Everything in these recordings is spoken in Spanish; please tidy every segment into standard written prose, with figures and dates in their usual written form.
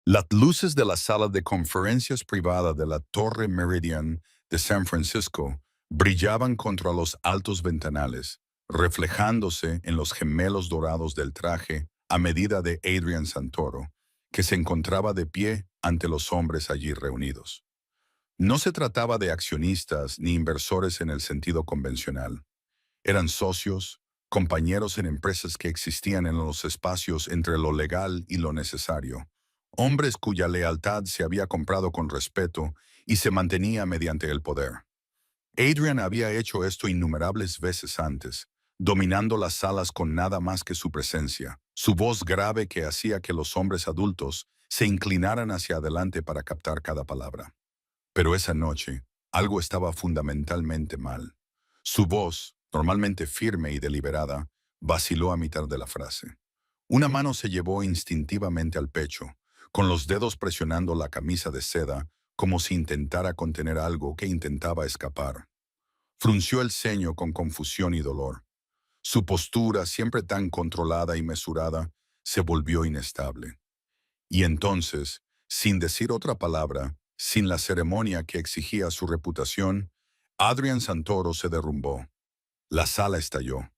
Las luces de la sala de conferencias privada de la Torre Meridian de San Francisco brillaban contra los altos ventanales, reflejándose en los gemelos dorados del traje a medida de Adrian Santoro, que se encontraba de pie ante los hombres allí reunidos. No se trataba de accionistas ni inversores en el sentido convencional. Eran socios, compañeros en empresas que existían en los espacios entre lo legal y lo necesario, hombres cuya lealtad se había comprado con respeto y se mantenía mediante el poder. Adrian había hecho esto innumerables veces antes, dominando las salas con nada más que su presencia, su voz grave que hacía que los hombres adultos se inclinaran hacia adelante para captar cada palabra. Pero esa noche, algo estaba fundamentalmente mal. Su voz, normalmente firme y deliberada, vaciló a mitad de la frase. Una mano se llevó instintivamente al pecho, con los dedos presionando la camisa de seda, como si intentara contener algo que intentaba escapar. Frunció el ceño con confusión y dolor. Su postura, siempre tan controlada y mesurada, se volvió inestable. Y entonces, sin decir otra palabra, sin la ceremonia que exigía su reputación, Adrian Santoro se derrumbó. La sala estalló.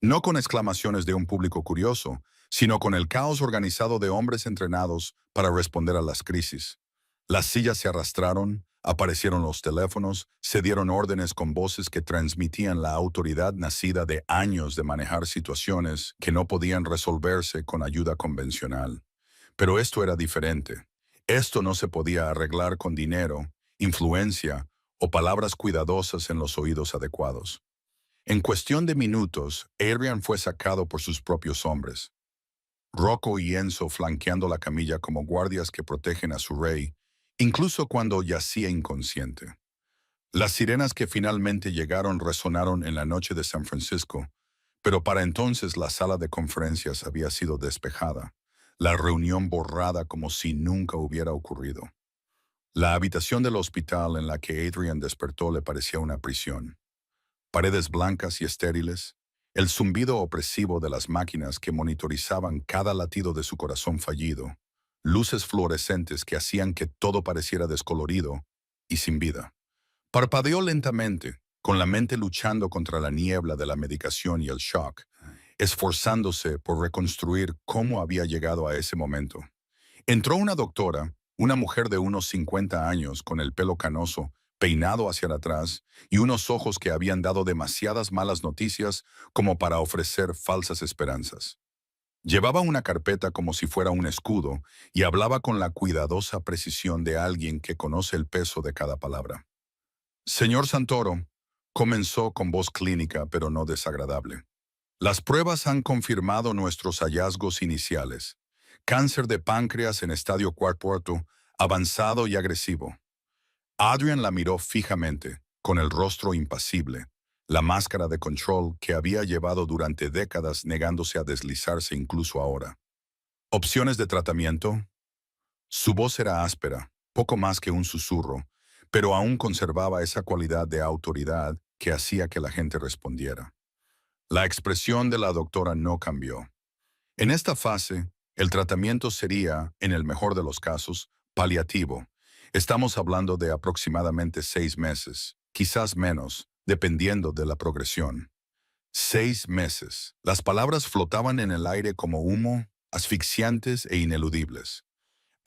No con exclamaciones de un público curioso, sino con el caos organizado de hombres entrenados para responder a las crisis. Las sillas se arrastraron, aparecieron los teléfonos, se dieron órdenes con voces que transmitían la autoridad nacida de años de manejar situaciones que no podían resolverse con ayuda convencional. Pero esto era diferente. Esto no se podía arreglar con dinero, influencia o palabras cuidadosas en los oídos adecuados. En cuestión de minutos, Adrian fue sacado por sus propios hombres. Rocco y Enzo flanqueando la camilla como guardias que protegen a su rey, incluso cuando yacía inconsciente. Las sirenas que finalmente llegaron resonaron en la noche de San Francisco, pero para entonces la sala de conferencias había sido despejada, la reunión borrada como si nunca hubiera ocurrido. La habitación del hospital en la que Adrian despertó le parecía una prisión. Paredes blancas y estériles, el zumbido opresivo de las máquinas que monitorizaban cada latido de su corazón fallido, luces fluorescentes que hacían que todo pareciera descolorido y sin vida. Parpadeó lentamente, con la mente luchando contra la niebla de la medicación y el shock, esforzándose por reconstruir cómo había llegado a ese momento. Entró una doctora, una mujer de unos 50 años con el pelo canoso, peinado hacia atrás y unos ojos que habían dado demasiadas malas noticias como para ofrecer falsas esperanzas. Llevaba una carpeta como si fuera un escudo y hablaba con la cuidadosa precisión de alguien que conoce el peso de cada palabra. Señor Santoro, comenzó con voz clínica pero no desagradable. Las pruebas han confirmado nuestros hallazgos iniciales. Cáncer de páncreas en estadio cuarto, avanzado y agresivo. Adrian la miró fijamente, con el rostro impasible, la máscara de control que había llevado durante décadas negándose a deslizarse incluso ahora. ¿Opciones de tratamiento? Su voz era áspera, poco más que un susurro, pero aún conservaba esa cualidad de autoridad que hacía que la gente respondiera. La expresión de la doctora no cambió. En esta fase, el tratamiento sería, en el mejor de los casos, paliativo. Estamos hablando de aproximadamente 6 meses, quizás menos, dependiendo de la progresión. 6 meses. Las palabras flotaban en el aire como humo, asfixiantes e ineludibles.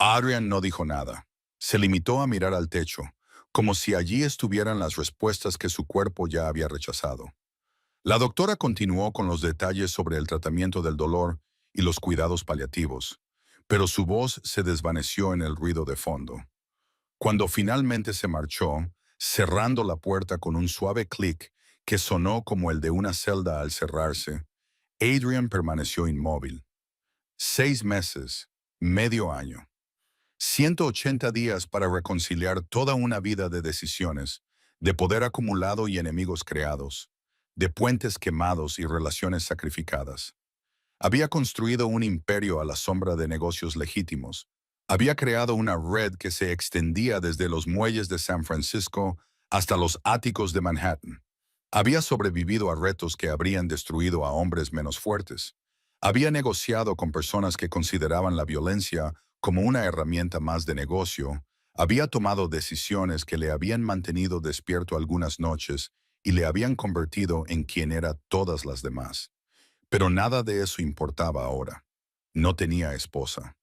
Adrian no dijo nada. Se limitó a mirar al techo, como si allí estuvieran las respuestas que su cuerpo ya había rechazado. La doctora continuó con los detalles sobre el tratamiento del dolor y los cuidados paliativos, pero su voz se desvaneció en el ruido de fondo. Cuando finalmente se marchó, cerrando la puerta con un suave clic que sonó como el de una celda al cerrarse, Adrian permaneció inmóvil. 6 meses, medio año. 180 días para reconciliar toda una vida de decisiones, de poder acumulado y enemigos creados, de puentes quemados y relaciones sacrificadas. Había construido un imperio a la sombra de negocios legítimos. Había creado una red que se extendía desde los muelles de San Francisco hasta los áticos de Manhattan. Había sobrevivido a retos que habrían destruido a hombres menos fuertes. Había negociado con personas que consideraban la violencia como una herramienta más de negocio, había tomado decisiones que le habían mantenido despierto algunas noches y le habían convertido en quien era todas las demás. Pero nada de eso importaba ahora. No tenía esposa.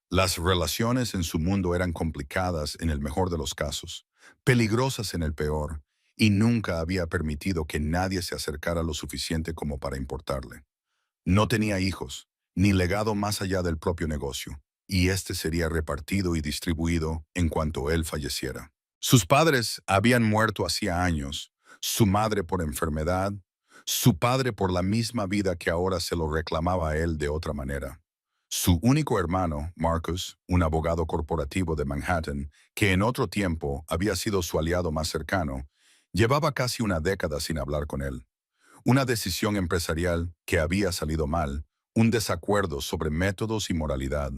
Las relaciones en su mundo eran complicadas en el mejor de los casos, peligrosas en el peor, y nunca había permitido que nadie se acercara lo suficiente como para importarle. No tenía hijos, ni legado más allá del propio negocio, y este sería repartido y distribuido en cuanto él falleciera. Sus padres habían muerto hacía años, su madre por enfermedad, su padre por la misma vida que ahora se lo reclamaba a él de otra manera. Su único hermano, Marcus, un abogado corporativo de Manhattan, que en otro tiempo había sido su aliado más cercano, llevaba casi una década sin hablar con él. Una decisión empresarial que había salido mal, un desacuerdo sobre métodos y moralidad,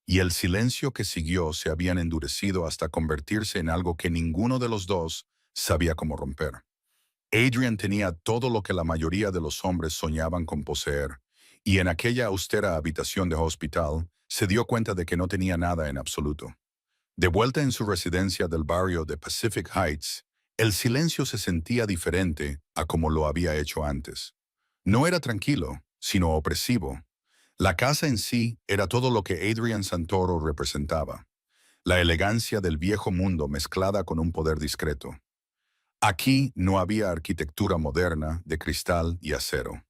y el silencio que siguió se habían endurecido hasta convertirse en algo que ninguno de los dos sabía cómo romper. Adrian tenía todo lo que la mayoría de los hombres soñaban con poseer, y en aquella austera habitación de hospital se dio cuenta de que no tenía nada en absoluto. De vuelta en su residencia del barrio de Pacific Heights, el silencio se sentía diferente a como lo había hecho antes. No era tranquilo, sino opresivo. La casa en sí era todo lo que Adrian Santoro representaba, la elegancia del viejo mundo mezclada con un poder discreto. Aquí no había arquitectura moderna de cristal y acero.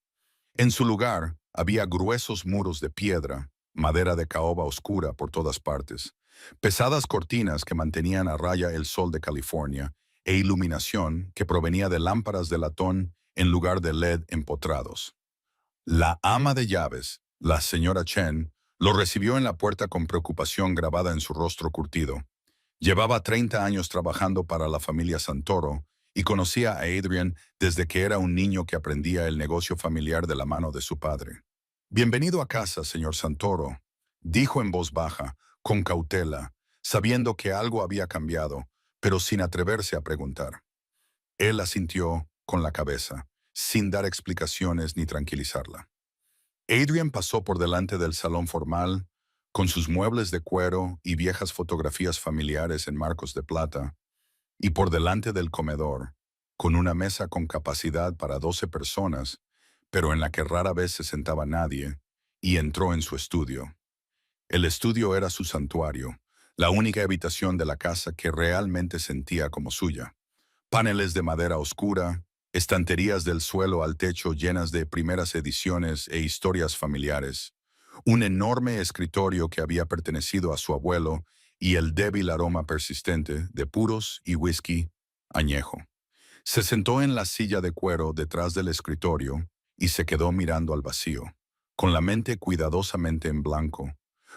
En su lugar había gruesos muros de piedra, madera de caoba oscura por todas partes, pesadas cortinas que mantenían a raya el sol de California e iluminación que provenía de lámparas de latón en lugar de LED empotrados. La ama de llaves, la señora Chen, lo recibió en la puerta con preocupación grabada en su rostro curtido. Llevaba 30 años trabajando para la familia Santoro y conocía a Adrian desde que era un niño que aprendía el negocio familiar de la mano de su padre. «Bienvenido a casa, señor Santoro», dijo en voz baja, con cautela, sabiendo que algo había cambiado, pero sin atreverse a preguntar. Él asintió con la cabeza, sin dar explicaciones ni tranquilizarla. Adrian pasó por delante del salón formal, con sus muebles de cuero y viejas fotografías familiares en marcos de plata, y por delante del comedor, con una mesa con capacidad para 12 personas, pero en la que rara vez se sentaba nadie, y entró en su estudio. El estudio era su santuario, la única habitación de la casa que realmente sentía como suya. Paneles de madera oscura, estanterías del suelo al techo llenas de primeras ediciones e historias familiares, un enorme escritorio que había pertenecido a su abuelo y el débil aroma persistente de puros y whisky añejo. Se sentó en la silla de cuero detrás del escritorio y se quedó mirando al vacío, con la mente cuidadosamente en blanco,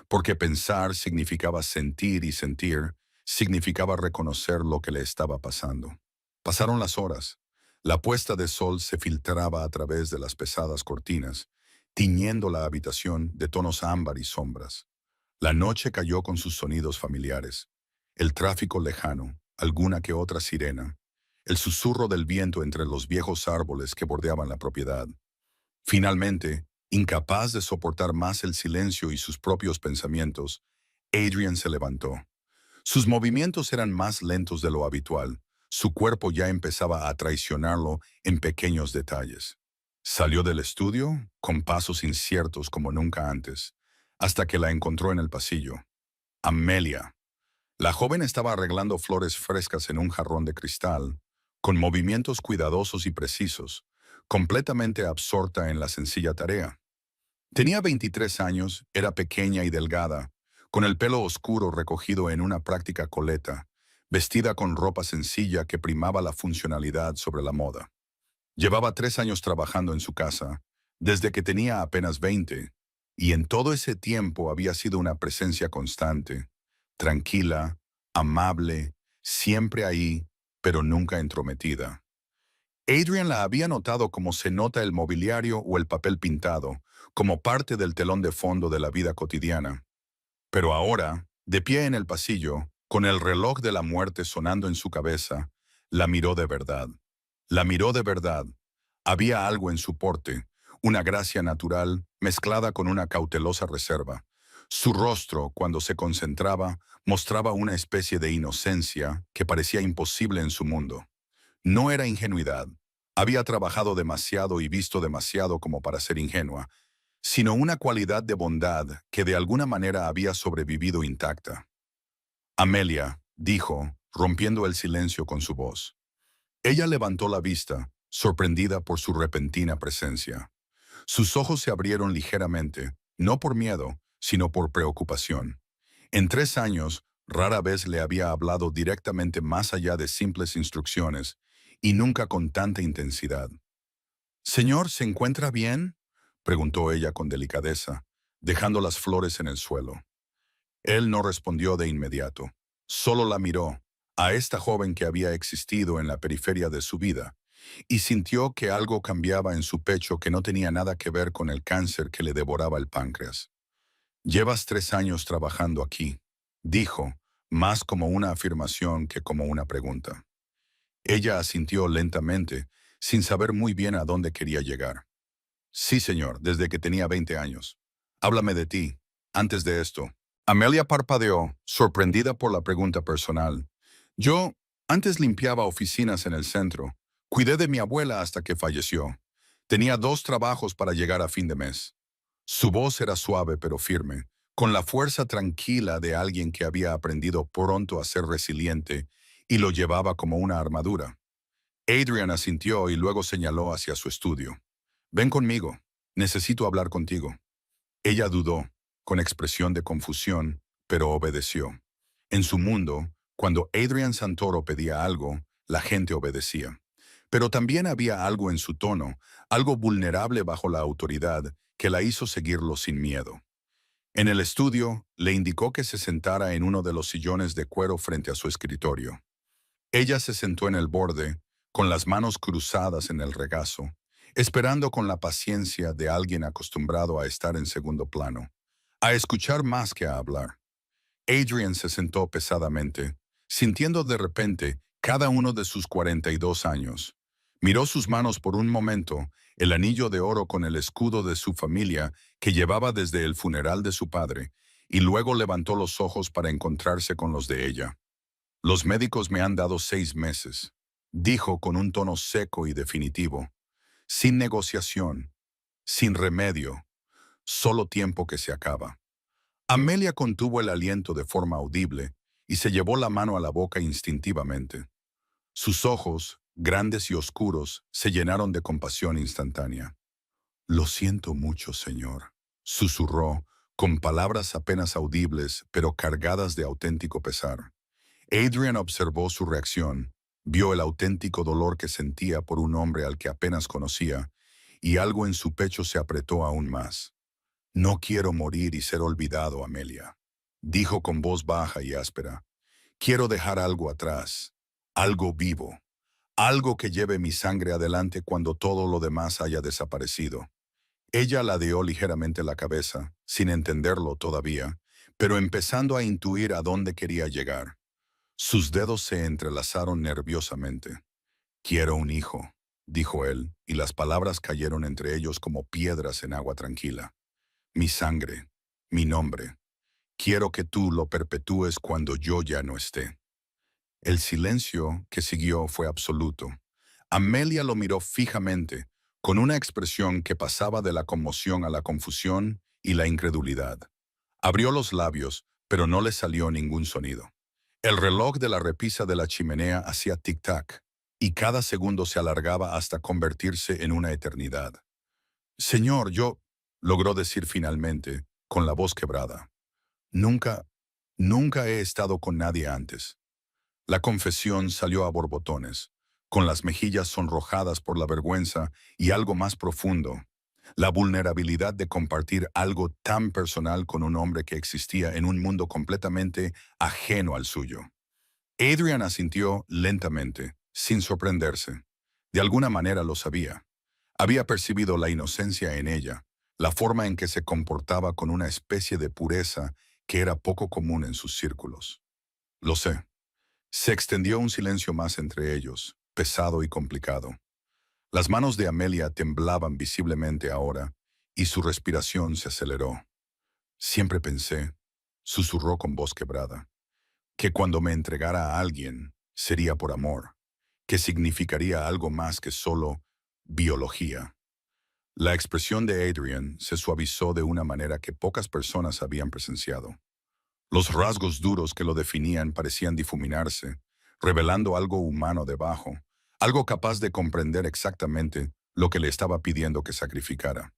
porque pensar significaba sentir y sentir significaba reconocer lo que le estaba pasando. Pasaron las horas. La puesta de sol se filtraba a través de las pesadas cortinas, tiñendo la habitación de tonos ámbar y sombras. La noche cayó con sus sonidos familiares. El tráfico lejano, alguna que otra sirena, el susurro del viento entre los viejos árboles que bordeaban la propiedad. Finalmente, incapaz de soportar más el silencio y sus propios pensamientos, Adrian se levantó. Sus movimientos eran más lentos de lo habitual. Su cuerpo ya empezaba a traicionarlo en pequeños detalles. Salió del estudio con pasos inciertos como nunca antes, hasta que la encontró en el pasillo. Amelia. La joven estaba arreglando flores frescas en un jarrón de cristal, con movimientos cuidadosos y precisos, completamente absorta en la sencilla tarea. Tenía 23 años, era pequeña y delgada, con el pelo oscuro recogido en una práctica coleta, vestida con ropa sencilla que primaba la funcionalidad sobre la moda. Llevaba 3 años trabajando en su casa, desde que tenía apenas 20, y en todo ese tiempo había sido una presencia constante, tranquila, amable, siempre ahí, pero nunca entrometida. Adrian la había notado como se nota el mobiliario o el papel pintado, como parte del telón de fondo de la vida cotidiana. Pero ahora, de pie en el pasillo, con el reloj de la muerte sonando en su cabeza, la miró de verdad. La miró de verdad. Había algo en su porte, una gracia natural mezclada con una cautelosa reserva. Su rostro, cuando se concentraba, mostraba una especie de inocencia que parecía imposible en su mundo. No era ingenuidad. Había trabajado demasiado y visto demasiado como para ser ingenua, sino una cualidad de bondad que de alguna manera había sobrevivido intacta. Amelia, dijo, rompiendo el silencio con su voz. Ella levantó la vista, sorprendida por su repentina presencia. Sus ojos se abrieron ligeramente, no por miedo, sino por preocupación. En 3 años, rara vez le había hablado directamente más allá de simples instrucciones, y nunca con tanta intensidad. «Señor, ¿se encuentra bien?», preguntó ella con delicadeza, dejando las flores en el suelo. Él no respondió de inmediato. Solo la miró, a esta joven que había existido en la periferia de su vida, y sintió que algo cambiaba en su pecho que no tenía nada que ver con el cáncer que le devoraba el páncreas. «Llevas 3 años trabajando aquí», dijo, más como una afirmación que como una pregunta. Ella asintió lentamente, sin saber muy bien a dónde quería llegar. «Sí, señor, desde que tenía 20 años. Háblame de ti, antes de esto». Amelia parpadeó, sorprendida por la pregunta personal. «Yo, antes limpiaba oficinas en el centro. Cuidé de mi abuela hasta que falleció. Tenía 2 trabajos para llegar a fin de mes». Su voz era suave pero firme, con la fuerza tranquila de alguien que había aprendido pronto a ser resiliente y lo llevaba como una armadura. Adrian asintió y luego señaló hacia su estudio. «Ven conmigo. Necesito hablar contigo». Ella dudó, con expresión de confusión, pero obedeció. En su mundo, cuando Adrian Santoro pedía algo, la gente obedecía. Pero también había algo en su tono, algo vulnerable bajo la autoridad, que la hizo seguirlo sin miedo. En el estudio, le indicó que se sentara en uno de los sillones de cuero frente a su escritorio. Ella se sentó en el borde, con las manos cruzadas en el regazo, esperando con la paciencia de alguien acostumbrado a estar en segundo plano, a escuchar más que a hablar. Adrian se sentó pesadamente, sintiendo de repente cada uno de sus 42 años. Miró sus manos por un momento, el anillo de oro con el escudo de su familia que llevaba desde el funeral de su padre, y luego levantó los ojos para encontrarse con los de ella. «Los médicos me han dado 6 meses», dijo con un tono seco y definitivo. «Sin negociación, sin remedio, solo tiempo que se acaba». Amelia contuvo el aliento de forma audible y se llevó la mano a la boca instintivamente. Sus ojos, grandes y oscuros, se llenaron de compasión instantánea. «Lo siento mucho, señor», susurró, con palabras apenas audibles, pero cargadas de auténtico pesar. Adrian observó su reacción, vio el auténtico dolor que sentía por un hombre al que apenas conocía, y algo en su pecho se apretó aún más. «No quiero morir y ser olvidado, Amelia», dijo con voz baja y áspera. «Quiero dejar algo atrás, algo vivo, algo que lleve mi sangre adelante cuando todo lo demás haya desaparecido». Ella ladeó ligeramente la cabeza, sin entenderlo todavía, pero empezando a intuir a dónde quería llegar. Sus dedos se entrelazaron nerviosamente. «Quiero un hijo», dijo él, y las palabras cayeron entre ellos como piedras en agua tranquila. «Mi sangre, mi nombre. Quiero que tú lo perpetúes cuando yo ya no esté». El silencio que siguió fue absoluto. Amelia lo miró fijamente, con una expresión que pasaba de la conmoción a la confusión y la incredulidad. Abrió los labios, pero no le salió ningún sonido. El reloj de la repisa de la chimenea hacía tic-tac, y cada segundo se alargaba hasta convertirse en una eternidad. «Señor, yo», logró decir finalmente, con la voz quebrada. «Nunca, nunca he estado con nadie antes». La confesión salió a borbotones, con las mejillas sonrojadas por la vergüenza y algo más profundo, la vulnerabilidad de compartir algo tan personal con un hombre que existía en un mundo completamente ajeno al suyo. Adrian asintió lentamente, sin sorprenderse. De alguna manera lo sabía. Había percibido la inocencia en ella, la forma en que se comportaba con una especie de pureza que era poco común en sus círculos. «Lo sé». Se extendió un silencio más entre ellos, pesado y complicado. Las manos de Amelia temblaban visiblemente ahora, y su respiración se aceleró. Siempre pensé, susurró con voz quebrada, que cuando me entregara a alguien sería por amor, que significaría algo más que solo biología. La expresión de Adrian se suavizó de una manera que pocas personas habían presenciado. Los rasgos duros que lo definían parecían difuminarse, revelando algo humano debajo, algo capaz de comprender exactamente lo que le estaba pidiendo que sacrificara.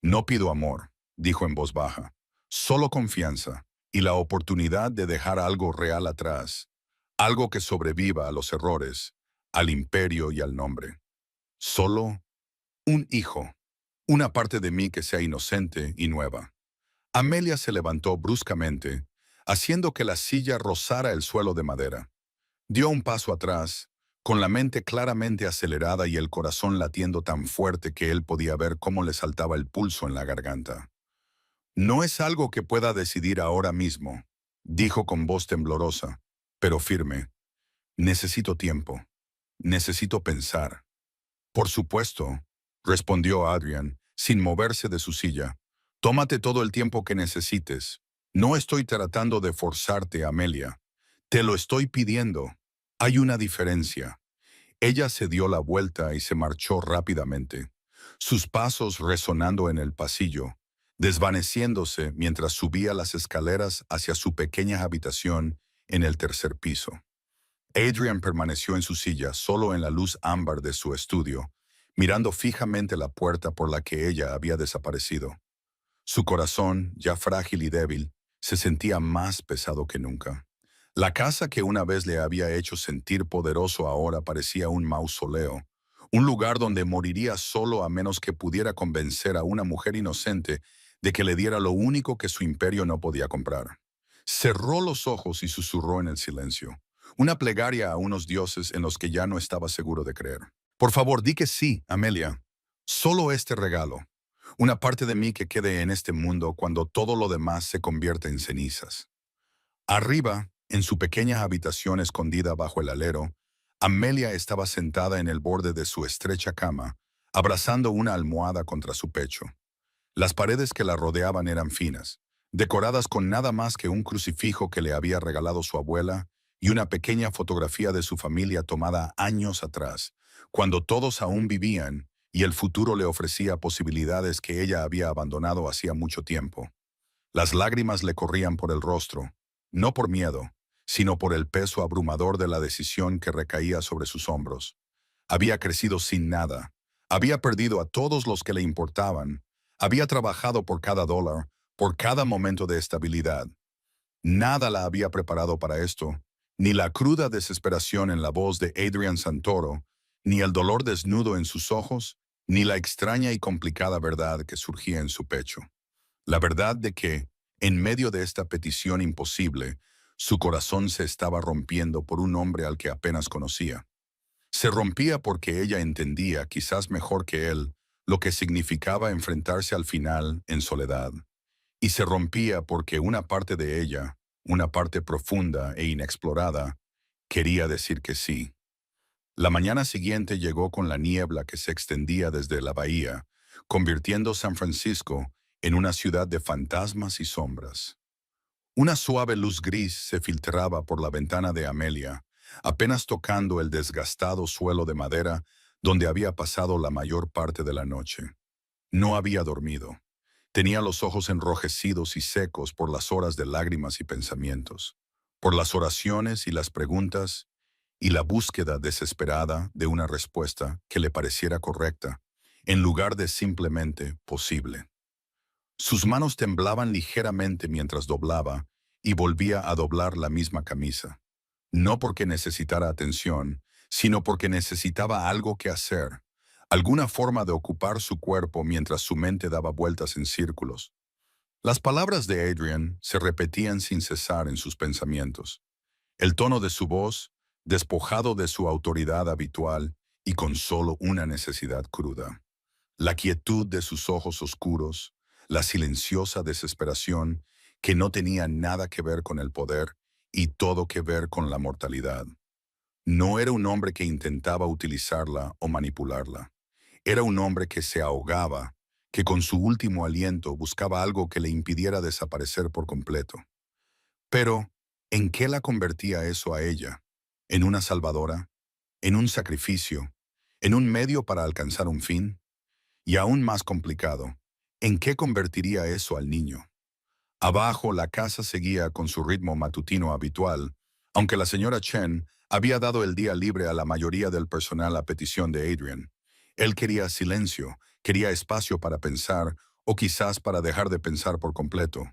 No pido amor, dijo en voz baja, solo confianza y la oportunidad de dejar algo real atrás, algo que sobreviva a los errores, al imperio y al nombre. Solo un hijo, una parte de mí que sea inocente y nueva. Amelia se levantó bruscamente, haciendo que la silla rozara el suelo de madera. Dio un paso atrás, con la mente claramente acelerada y el corazón latiendo tan fuerte que él podía ver cómo le saltaba el pulso en la garganta. No es algo que pueda decidir ahora mismo, dijo con voz temblorosa, pero firme. Necesito tiempo. Necesito pensar. Por supuesto, respondió Adrian, sin moverse de su silla. Tómate todo el tiempo que necesites. No estoy tratando de forzarte, Amelia. Te lo estoy pidiendo. Hay una diferencia. Ella se dio la vuelta y se marchó rápidamente, sus pasos resonando en el pasillo, desvaneciéndose mientras subía las escaleras hacia su pequeña habitación en el tercer piso. Adrian permaneció en su silla, solo en la luz ámbar de su estudio, mirando fijamente la puerta por la que ella había desaparecido. Su corazón, ya frágil y débil, se sentía más pesado que nunca. La casa que una vez le había hecho sentir poderoso ahora parecía un mausoleo, un lugar donde moriría solo a menos que pudiera convencer a una mujer inocente de que le diera lo único que su imperio no podía comprar. Cerró los ojos y susurró en el silencio, una plegaria a unos dioses en los que ya no estaba seguro de creer. Por favor, di que sí, Amelia. Solo este regalo. Una parte de mí que quede en este mundo cuando todo lo demás se convierte en cenizas. Arriba, en su pequeña habitación escondida bajo el alero, Amelia estaba sentada en el borde de su estrecha cama, abrazando una almohada contra su pecho. Las paredes que la rodeaban eran finas, decoradas con nada más que un crucifijo que le había regalado su abuela y una pequeña fotografía de su familia tomada años atrás, cuando todos aún vivían y el futuro le ofrecía posibilidades que ella había abandonado hacía mucho tiempo. Las lágrimas le corrían por el rostro, no por miedo, sino por el peso abrumador de la decisión que recaía sobre sus hombros. Había crecido sin nada, había perdido a todos los que le importaban, había trabajado por cada dólar, por cada momento de estabilidad. Nada la había preparado para esto, ni la cruda desesperación en la voz de Adrian Santoro, ni el dolor desnudo en sus ojos, ni la extraña y complicada verdad que surgía en su pecho. La verdad de que, en medio de esta petición imposible, su corazón se estaba rompiendo por un hombre al que apenas conocía. Se rompía porque ella entendía, quizás mejor que él, lo que significaba enfrentarse al final en soledad. Y se rompía porque una parte de ella, una parte profunda e inexplorada, quería decir que sí. La mañana siguiente llegó con la niebla que se extendía desde la bahía, convirtiendo San Francisco en una ciudad de fantasmas y sombras. Una suave luz gris se filtraba por la ventana de Amelia, apenas tocando el desgastado suelo de madera donde había pasado la mayor parte de la noche. No había dormido. Tenía los ojos enrojecidos y secos por las horas de lágrimas y pensamientos, por las oraciones y las preguntas, y la búsqueda desesperada de una respuesta que le pareciera correcta, en lugar de simplemente posible. Sus manos temblaban ligeramente mientras doblaba y volvía a doblar la misma camisa. No porque necesitara atención, sino porque necesitaba algo que hacer, alguna forma de ocupar su cuerpo mientras su mente daba vueltas en círculos. Las palabras de Adrian se repetían sin cesar en sus pensamientos. El tono de su voz, despojado de su autoridad habitual y con solo una necesidad cruda. La quietud de sus ojos oscuros, la silenciosa desesperación que no tenía nada que ver con el poder y todo que ver con la mortalidad. No era un hombre que intentaba utilizarla o manipularla. Era un hombre que se ahogaba, que con su último aliento buscaba algo que le impidiera desaparecer por completo. Pero, ¿en qué la convertía eso a ella? ¿En una salvadora? ¿En un sacrificio? ¿En un medio para alcanzar un fin? Y aún más complicado, ¿en qué convertiría eso al niño? Abajo la casa seguía con su ritmo matutino habitual, aunque la señora Chen había dado el día libre a la mayoría del personal a petición de Adrian. Él quería silencio, quería espacio para pensar, o quizás para dejar de pensar por completo.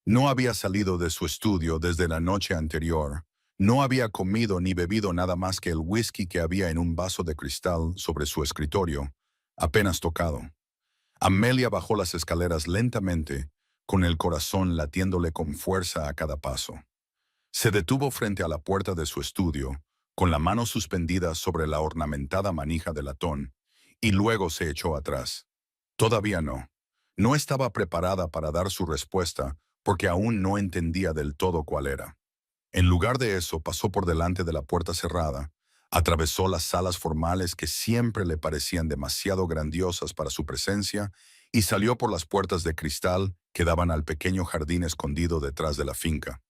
No había salido de su estudio desde la noche anterior. No había comido ni bebido nada más que el whisky que había en un vaso de cristal sobre su escritorio, apenas tocado. Amelia bajó las escaleras lentamente, con el corazón latiéndole con fuerza a cada paso. Se detuvo frente a la puerta de su estudio, con la mano suspendida sobre la ornamentada manija de latón, y luego se echó atrás. Todavía no. No estaba preparada para dar su respuesta porque aún no entendía del todo cuál era. En lugar de eso, pasó por delante de la puerta cerrada, atravesó las salas formales que siempre le parecían demasiado grandiosas para su presencia y salió por las puertas de cristal que daban al pequeño jardín escondido detrás de la finca.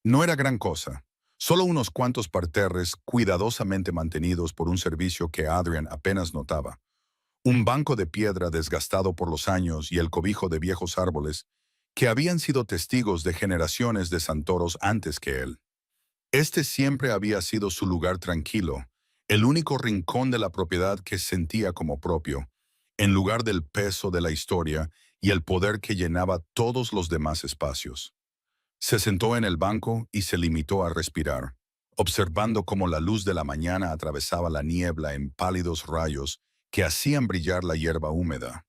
No era gran cosa, solo unos cuantos parterres cuidadosamente mantenidos por un servicio que Adrian apenas notaba. Un banco de piedra desgastado por los años y el cobijo de viejos árboles que habían sido testigos de generaciones de santoros antes que él. Este siempre había sido su lugar tranquilo, el único rincón de la propiedad que sentía como propio, en lugar del peso de la historia y el poder que llenaba todos los demás espacios. Se sentó en el banco y se limitó a respirar, observando cómo la luz de la mañana atravesaba la niebla en pálidos rayos que hacían brillar la hierba húmeda.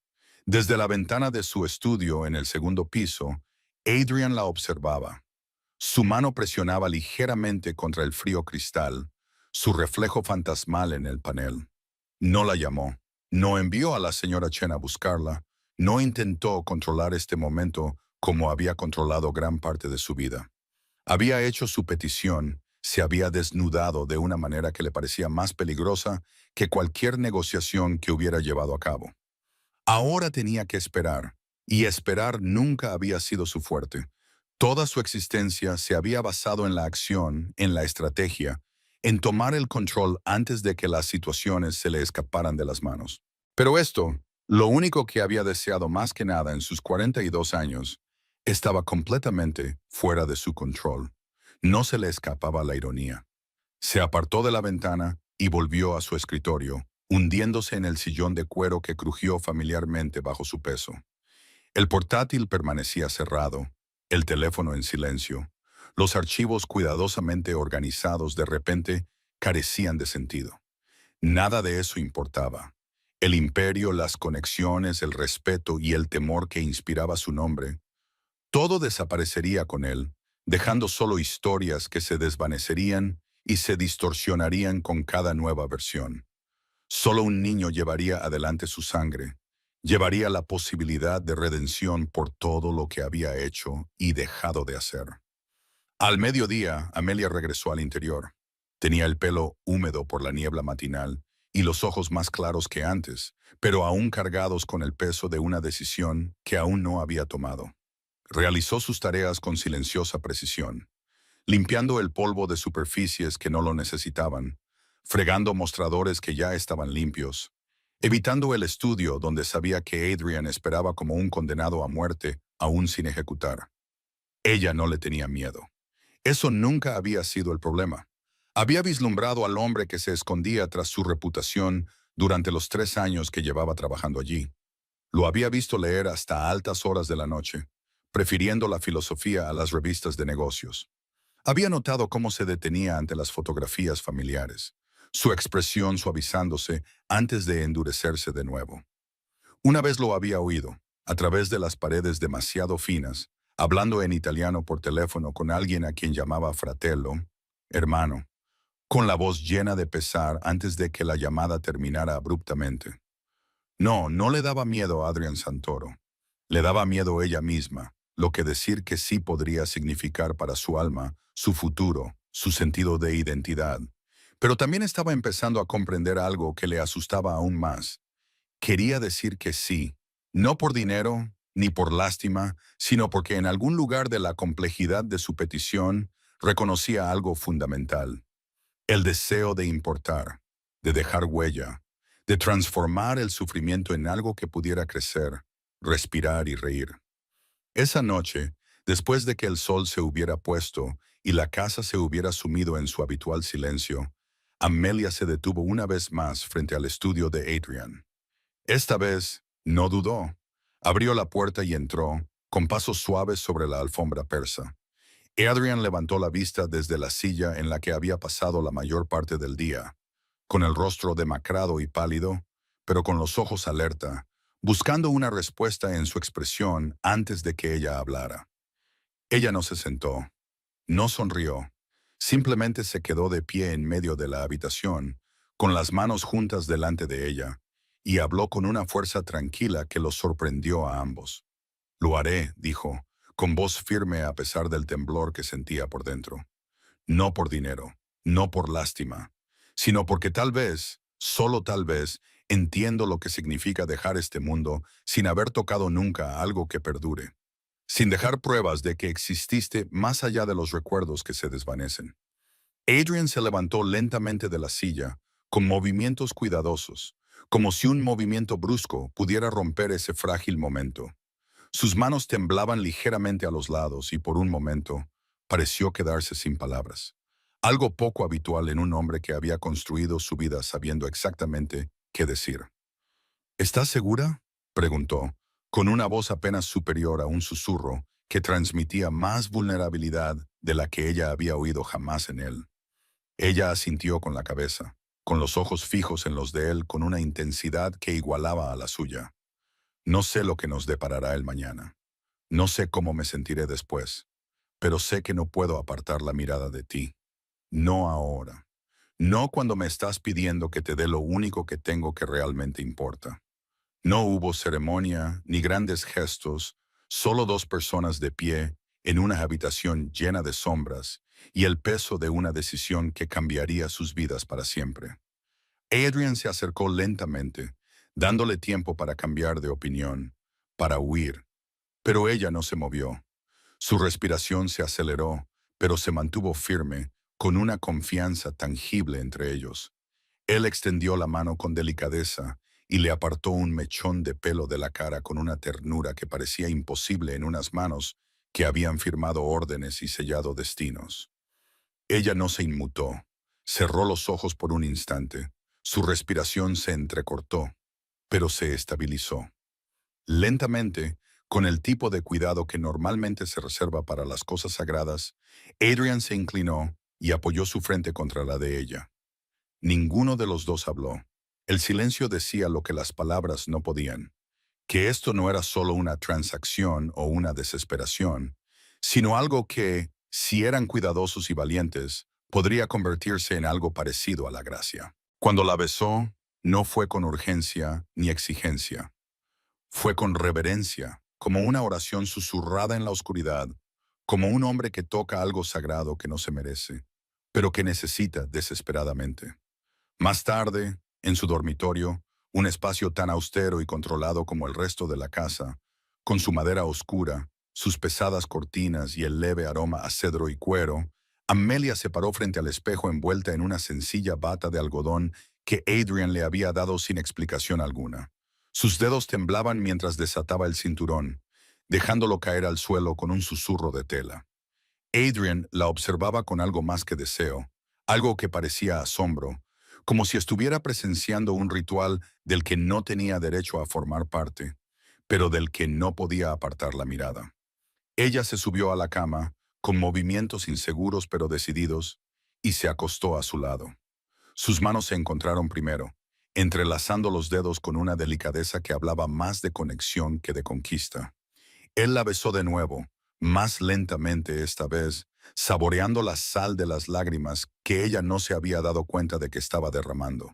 Desde la ventana de su estudio en el segundo piso, Adrian la observaba. Su mano presionaba ligeramente contra el frío cristal, su reflejo fantasmal en el panel. No la llamó, no envió a la señora Chen a buscarla, no intentó controlar este momento como había controlado gran parte de su vida. Había hecho su petición, se había desnudado de una manera que le parecía más peligrosa que cualquier negociación que hubiera llevado a cabo. Ahora tenía que esperar, y esperar nunca había sido su fuerte. Toda su existencia se había basado en la acción, en la estrategia, en tomar el control antes de que las situaciones se le escaparan de las manos. Pero esto, lo único que había deseado más que nada en sus 42 años, estaba completamente fuera de su control. No se le escapaba la ironía. Se apartó de la ventana y volvió a su escritorio, hundiéndose en el sillón de cuero que crujió familiarmente bajo su peso. El portátil permanecía cerrado, el teléfono en silencio. Los archivos cuidadosamente organizados de repente carecían de sentido. Nada de eso importaba. El imperio, las conexiones, el respeto y el temor que inspiraba su nombre, todo desaparecería con él, dejando solo historias que se desvanecerían y se distorsionarían con cada nueva versión. Solo un niño llevaría adelante su sangre, llevaría la posibilidad de redención por todo lo que había hecho y dejado de hacer. Al mediodía, Amelia regresó al interior. Tenía el pelo húmedo por la niebla matinal y los ojos más claros que antes, pero aún cargados con el peso de una decisión que aún no había tomado. Realizó sus tareas con silenciosa precisión, limpiando el polvo de superficies que no lo necesitaban, fregando mostradores que ya estaban limpios, evitando el estudio donde sabía que Adrian esperaba como un condenado a muerte aún sin ejecutar. Ella no le tenía miedo. Eso nunca había sido el problema. Había vislumbrado al hombre que se escondía tras su reputación durante los 3 años que llevaba trabajando allí. Lo había visto leer hasta altas horas de la noche, prefiriendo la filosofía a las revistas de negocios. Había notado cómo se detenía ante las fotografías familiares, su expresión suavizándose antes de endurecerse de nuevo. Una vez lo había oído, a través de las paredes demasiado finas, hablando en italiano por teléfono con alguien a quien llamaba fratello, hermano, con la voz llena de pesar antes de que la llamada terminara abruptamente. No, no le daba miedo a Adrian Santoro. Le daba miedo ella misma, lo que decir que sí podría significar para su alma, su futuro, su sentido de identidad. Pero también estaba empezando a comprender algo que le asustaba aún más. Quería decir que sí, No por dinero, ni por lástima, sino porque en algún lugar de la complejidad de su petición reconocía algo fundamental: el deseo de importar, de dejar huella, de transformar el sufrimiento en algo que pudiera crecer, respirar y reír. Esa noche, después de que el sol se hubiera puesto y la casa se hubiera sumido en su habitual silencio, Amelia se detuvo una vez más frente al estudio de Adrian. Esta vez, no dudó. Abrió la puerta y entró, con pasos suaves sobre la alfombra persa. Adrian levantó la vista desde la silla en la que había pasado la mayor parte del día, con el rostro demacrado y pálido, pero con los ojos alerta, buscando una respuesta en su expresión antes de que ella hablara. Ella no se sentó, no sonrió, simplemente se quedó de pie en medio de la habitación, con las manos juntas delante de ella, y habló con una fuerza tranquila que los sorprendió a ambos. «Lo haré», dijo, con voz firme a pesar del temblor que sentía por dentro. No por dinero, no por lástima, sino porque tal vez, solo tal vez, entiendo lo que significa dejar este mundo sin haber tocado nunca algo que perdure, sin dejar pruebas de que exististe más allá de los recuerdos que se desvanecen. Adrian se levantó lentamente de la silla, con movimientos cuidadosos, como si un movimiento brusco pudiera romper ese frágil momento. Sus manos temblaban ligeramente a los lados y por un momento pareció quedarse sin palabras. Algo poco habitual en un hombre que había construido su vida sabiendo exactamente qué decir. «¿Estás segura?», preguntó, con una voz apenas superior a un susurro que transmitía más vulnerabilidad de la que ella había oído jamás en él. Ella asintió con la cabeza, con los ojos fijos en los de él con una intensidad que igualaba a la suya. «No sé lo que nos deparará el mañana. No sé cómo me sentiré después, pero sé que no puedo apartar la mirada de ti. No ahora. No cuando me estás pidiendo que te dé lo único que tengo que realmente importa». No hubo ceremonia ni grandes gestos, solo dos personas de pie en una habitación llena de sombras y el peso de una decisión que cambiaría sus vidas para siempre. Adrian se acercó lentamente, dándole tiempo para cambiar de opinión, para huir, pero ella no se movió. Su respiración se aceleró, pero se mantuvo firme, con una confianza tangible entre ellos. Él extendió la mano con delicadeza y le apartó un mechón de pelo de la cara con una ternura que parecía imposible en unas manos que habían firmado órdenes y sellado destinos. Ella no se inmutó. Cerró los ojos por un instante. Su respiración se entrecortó, pero se estabilizó. Lentamente, con el tipo de cuidado que normalmente se reserva para las cosas sagradas, Adrian se inclinó y apoyó su frente contra la de ella. Ninguno de los dos habló. El silencio decía lo que las palabras no podían, que esto no era solo una transacción o una desesperación, sino algo que, si eran cuidadosos y valientes, podría convertirse en algo parecido a la gracia. Cuando la besó, no fue con urgencia ni exigencia. Fue con reverencia, como una oración susurrada en la oscuridad, como un hombre que toca algo sagrado que no se merece, pero que necesita desesperadamente. Más tarde, en su dormitorio, un espacio tan austero y controlado como el resto de la casa, con su madera oscura, sus pesadas cortinas y el leve aroma a cedro y cuero, Amelia se paró frente al espejo envuelta en una sencilla bata de algodón que Adrian le había dado sin explicación alguna. Sus dedos temblaban mientras desataba el cinturón, dejándolo caer al suelo con un susurro de tela. Adrian la observaba con algo más que deseo, algo que parecía asombro, como si estuviera presenciando un ritual del que no tenía derecho a formar parte, pero del que no podía apartar la mirada. Ella se subió a la cama, con movimientos inseguros pero decididos, y se acostó a su lado. Sus manos se encontraron primero, entrelazando los dedos con una delicadeza que hablaba más de conexión que de conquista. Él la besó de nuevo, más lentamente esta vez, saboreando la sal de las lágrimas que ella no se había dado cuenta de que estaba derramando.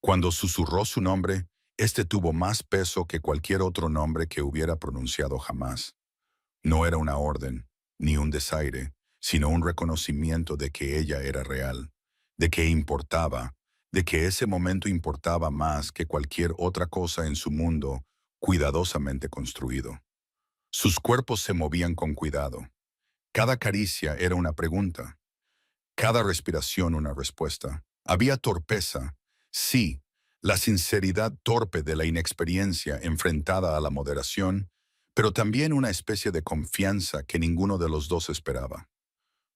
Cuando susurró su nombre, este tuvo más peso que cualquier otro nombre que hubiera pronunciado jamás. No era una orden, ni un desaire, sino un reconocimiento de que ella era real, de que importaba, de que ese momento importaba más que cualquier otra cosa en su mundo cuidadosamente construido. Sus cuerpos se movían con cuidado. Cada caricia era una pregunta, cada respiración una respuesta. Había torpeza, sí, la sinceridad torpe de la inexperiencia enfrentada a la moderación, pero también una especie de confianza que ninguno de los dos esperaba.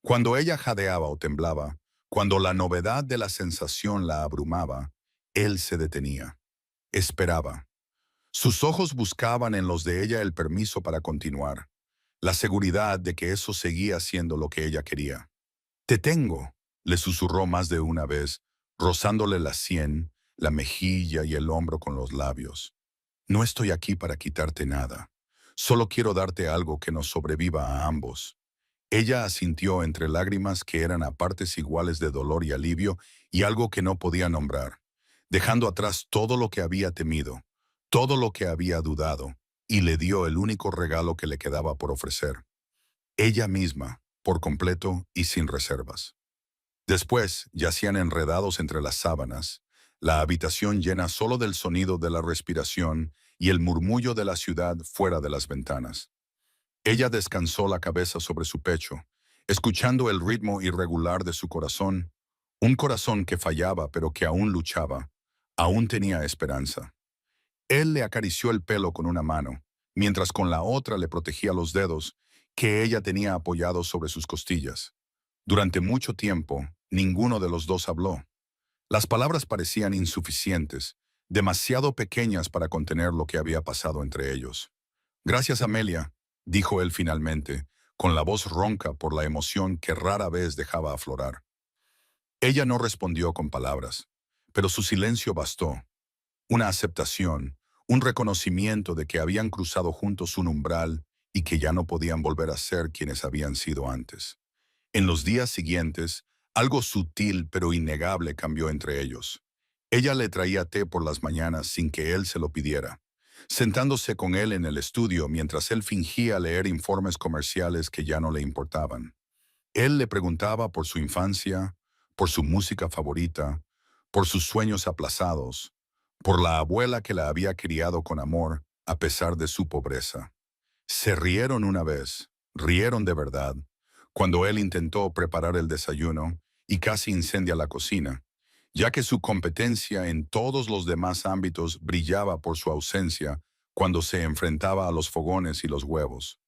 Cuando ella jadeaba o temblaba, cuando la novedad de la sensación la abrumaba, él se detenía, esperaba. Sus ojos buscaban en los de ella el permiso para continuar, la seguridad de que eso seguía siendo lo que ella quería. «Te tengo», le susurró más de una vez, rozándole la sien, la mejilla y el hombro con los labios. «No estoy aquí para quitarte nada. Solo quiero darte algo que nos sobreviva a ambos». Ella asintió entre lágrimas que eran a partes iguales de dolor y alivio y algo que no podía nombrar, dejando atrás todo lo que había temido, todo lo que había dudado, y le dio el único regalo que le quedaba por ofrecer. Ella misma, por completo y sin reservas. Después yacían enredados entre las sábanas, la habitación llena solo del sonido de la respiración y el murmullo de la ciudad fuera de las ventanas. Ella descansó la cabeza sobre su pecho, escuchando el ritmo irregular de su corazón, un corazón que fallaba pero que aún luchaba, aún tenía esperanza. Él le acarició el pelo con una mano, mientras con la otra le protegía los dedos que ella tenía apoyados sobre sus costillas. Durante mucho tiempo, ninguno de los dos habló. Las palabras parecían insuficientes, demasiado pequeñas para contener lo que había pasado entre ellos. «Gracias, Amelia», dijo él finalmente, con la voz ronca por la emoción que rara vez dejaba aflorar. Ella no respondió con palabras, pero su silencio bastó. Una aceptación, un reconocimiento de que habían cruzado juntos un umbral y que ya no podían volver a ser quienes habían sido antes. En los días siguientes, algo sutil pero innegable cambió entre ellos. Ella le traía té por las mañanas sin que él se lo pidiera, sentándose con él en el estudio mientras él fingía leer informes comerciales que ya no le importaban. Él le preguntaba por su infancia, por su música favorita, por sus sueños aplazados, por la abuela que la había criado con amor a pesar de su pobreza. Se rieron una vez, rieron de verdad, cuando él intentó preparar el desayuno y casi incendia la cocina, ya que su competencia en todos los demás ámbitos brillaba por su ausencia cuando se enfrentaba a los fogones y los huevos.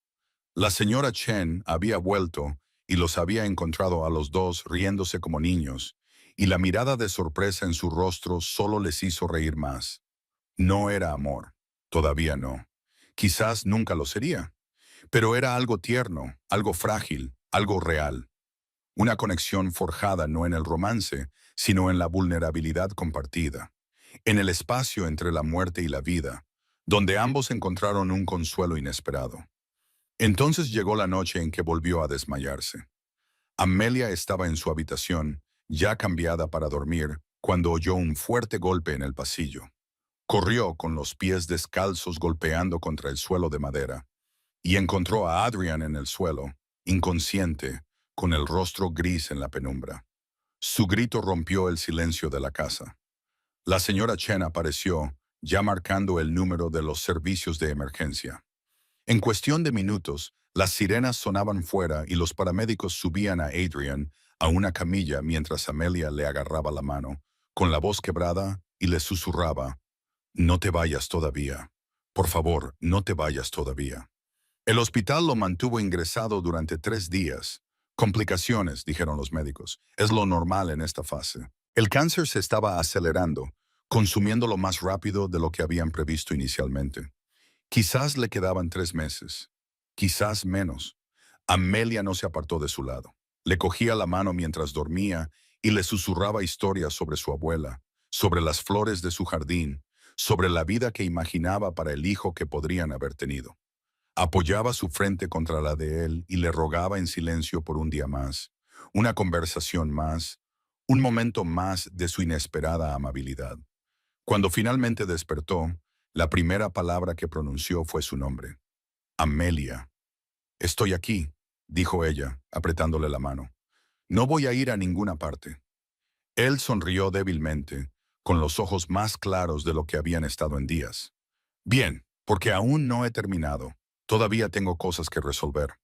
La señora Chen había vuelto y los había encontrado a los dos riéndose como niños, y la mirada de sorpresa en su rostro solo les hizo reír más. No era amor, todavía no. Quizás nunca lo sería, pero era algo tierno, algo frágil, algo real. Una conexión forjada no en el romance, sino en la vulnerabilidad compartida, en el espacio entre la muerte y la vida, donde ambos encontraron un consuelo inesperado. Entonces llegó la noche en que volvió a desmayarse. Amelia estaba en su habitación, ya cambiada para dormir, cuando oyó un fuerte golpe en el pasillo. Corrió con los pies descalzos golpeando contra el suelo de madera, y encontró a Adrian en el suelo, inconsciente, con el rostro gris en la penumbra. Su grito rompió el silencio de la casa. La señora Chen apareció, ya marcando el número de los servicios de emergencia. En cuestión de minutos, las sirenas sonaban fuera y los paramédicos subían a Adrian a una camilla mientras Amelia le agarraba la mano, con la voz quebrada, y le susurraba: «No te vayas todavía. Por favor, no te vayas todavía». El hospital lo mantuvo ingresado durante 3 días. Complicaciones, dijeron los médicos. Es lo normal en esta fase. El cáncer se estaba acelerando, consumiéndolo más rápido de lo que habían previsto inicialmente. Quizás le quedaban 3 meses. Quizás menos. Amelia no se apartó de su lado. Le cogía la mano mientras dormía y le susurraba historias sobre su abuela, sobre las flores de su jardín, sobre la vida que imaginaba para el hijo que podrían haber tenido. Apoyaba su frente contra la de él y le rogaba en silencio por un día más, una conversación más, un momento más de su inesperada amabilidad. Cuando finalmente despertó, la primera palabra que pronunció fue su nombre. «Amelia». «Estoy aquí», dijo ella, apretándole la mano. «No voy a ir a ninguna parte». Él sonrió débilmente, con los ojos más claros de lo que habían estado en días. «Bien, porque aún no he terminado. Todavía tengo cosas que resolver.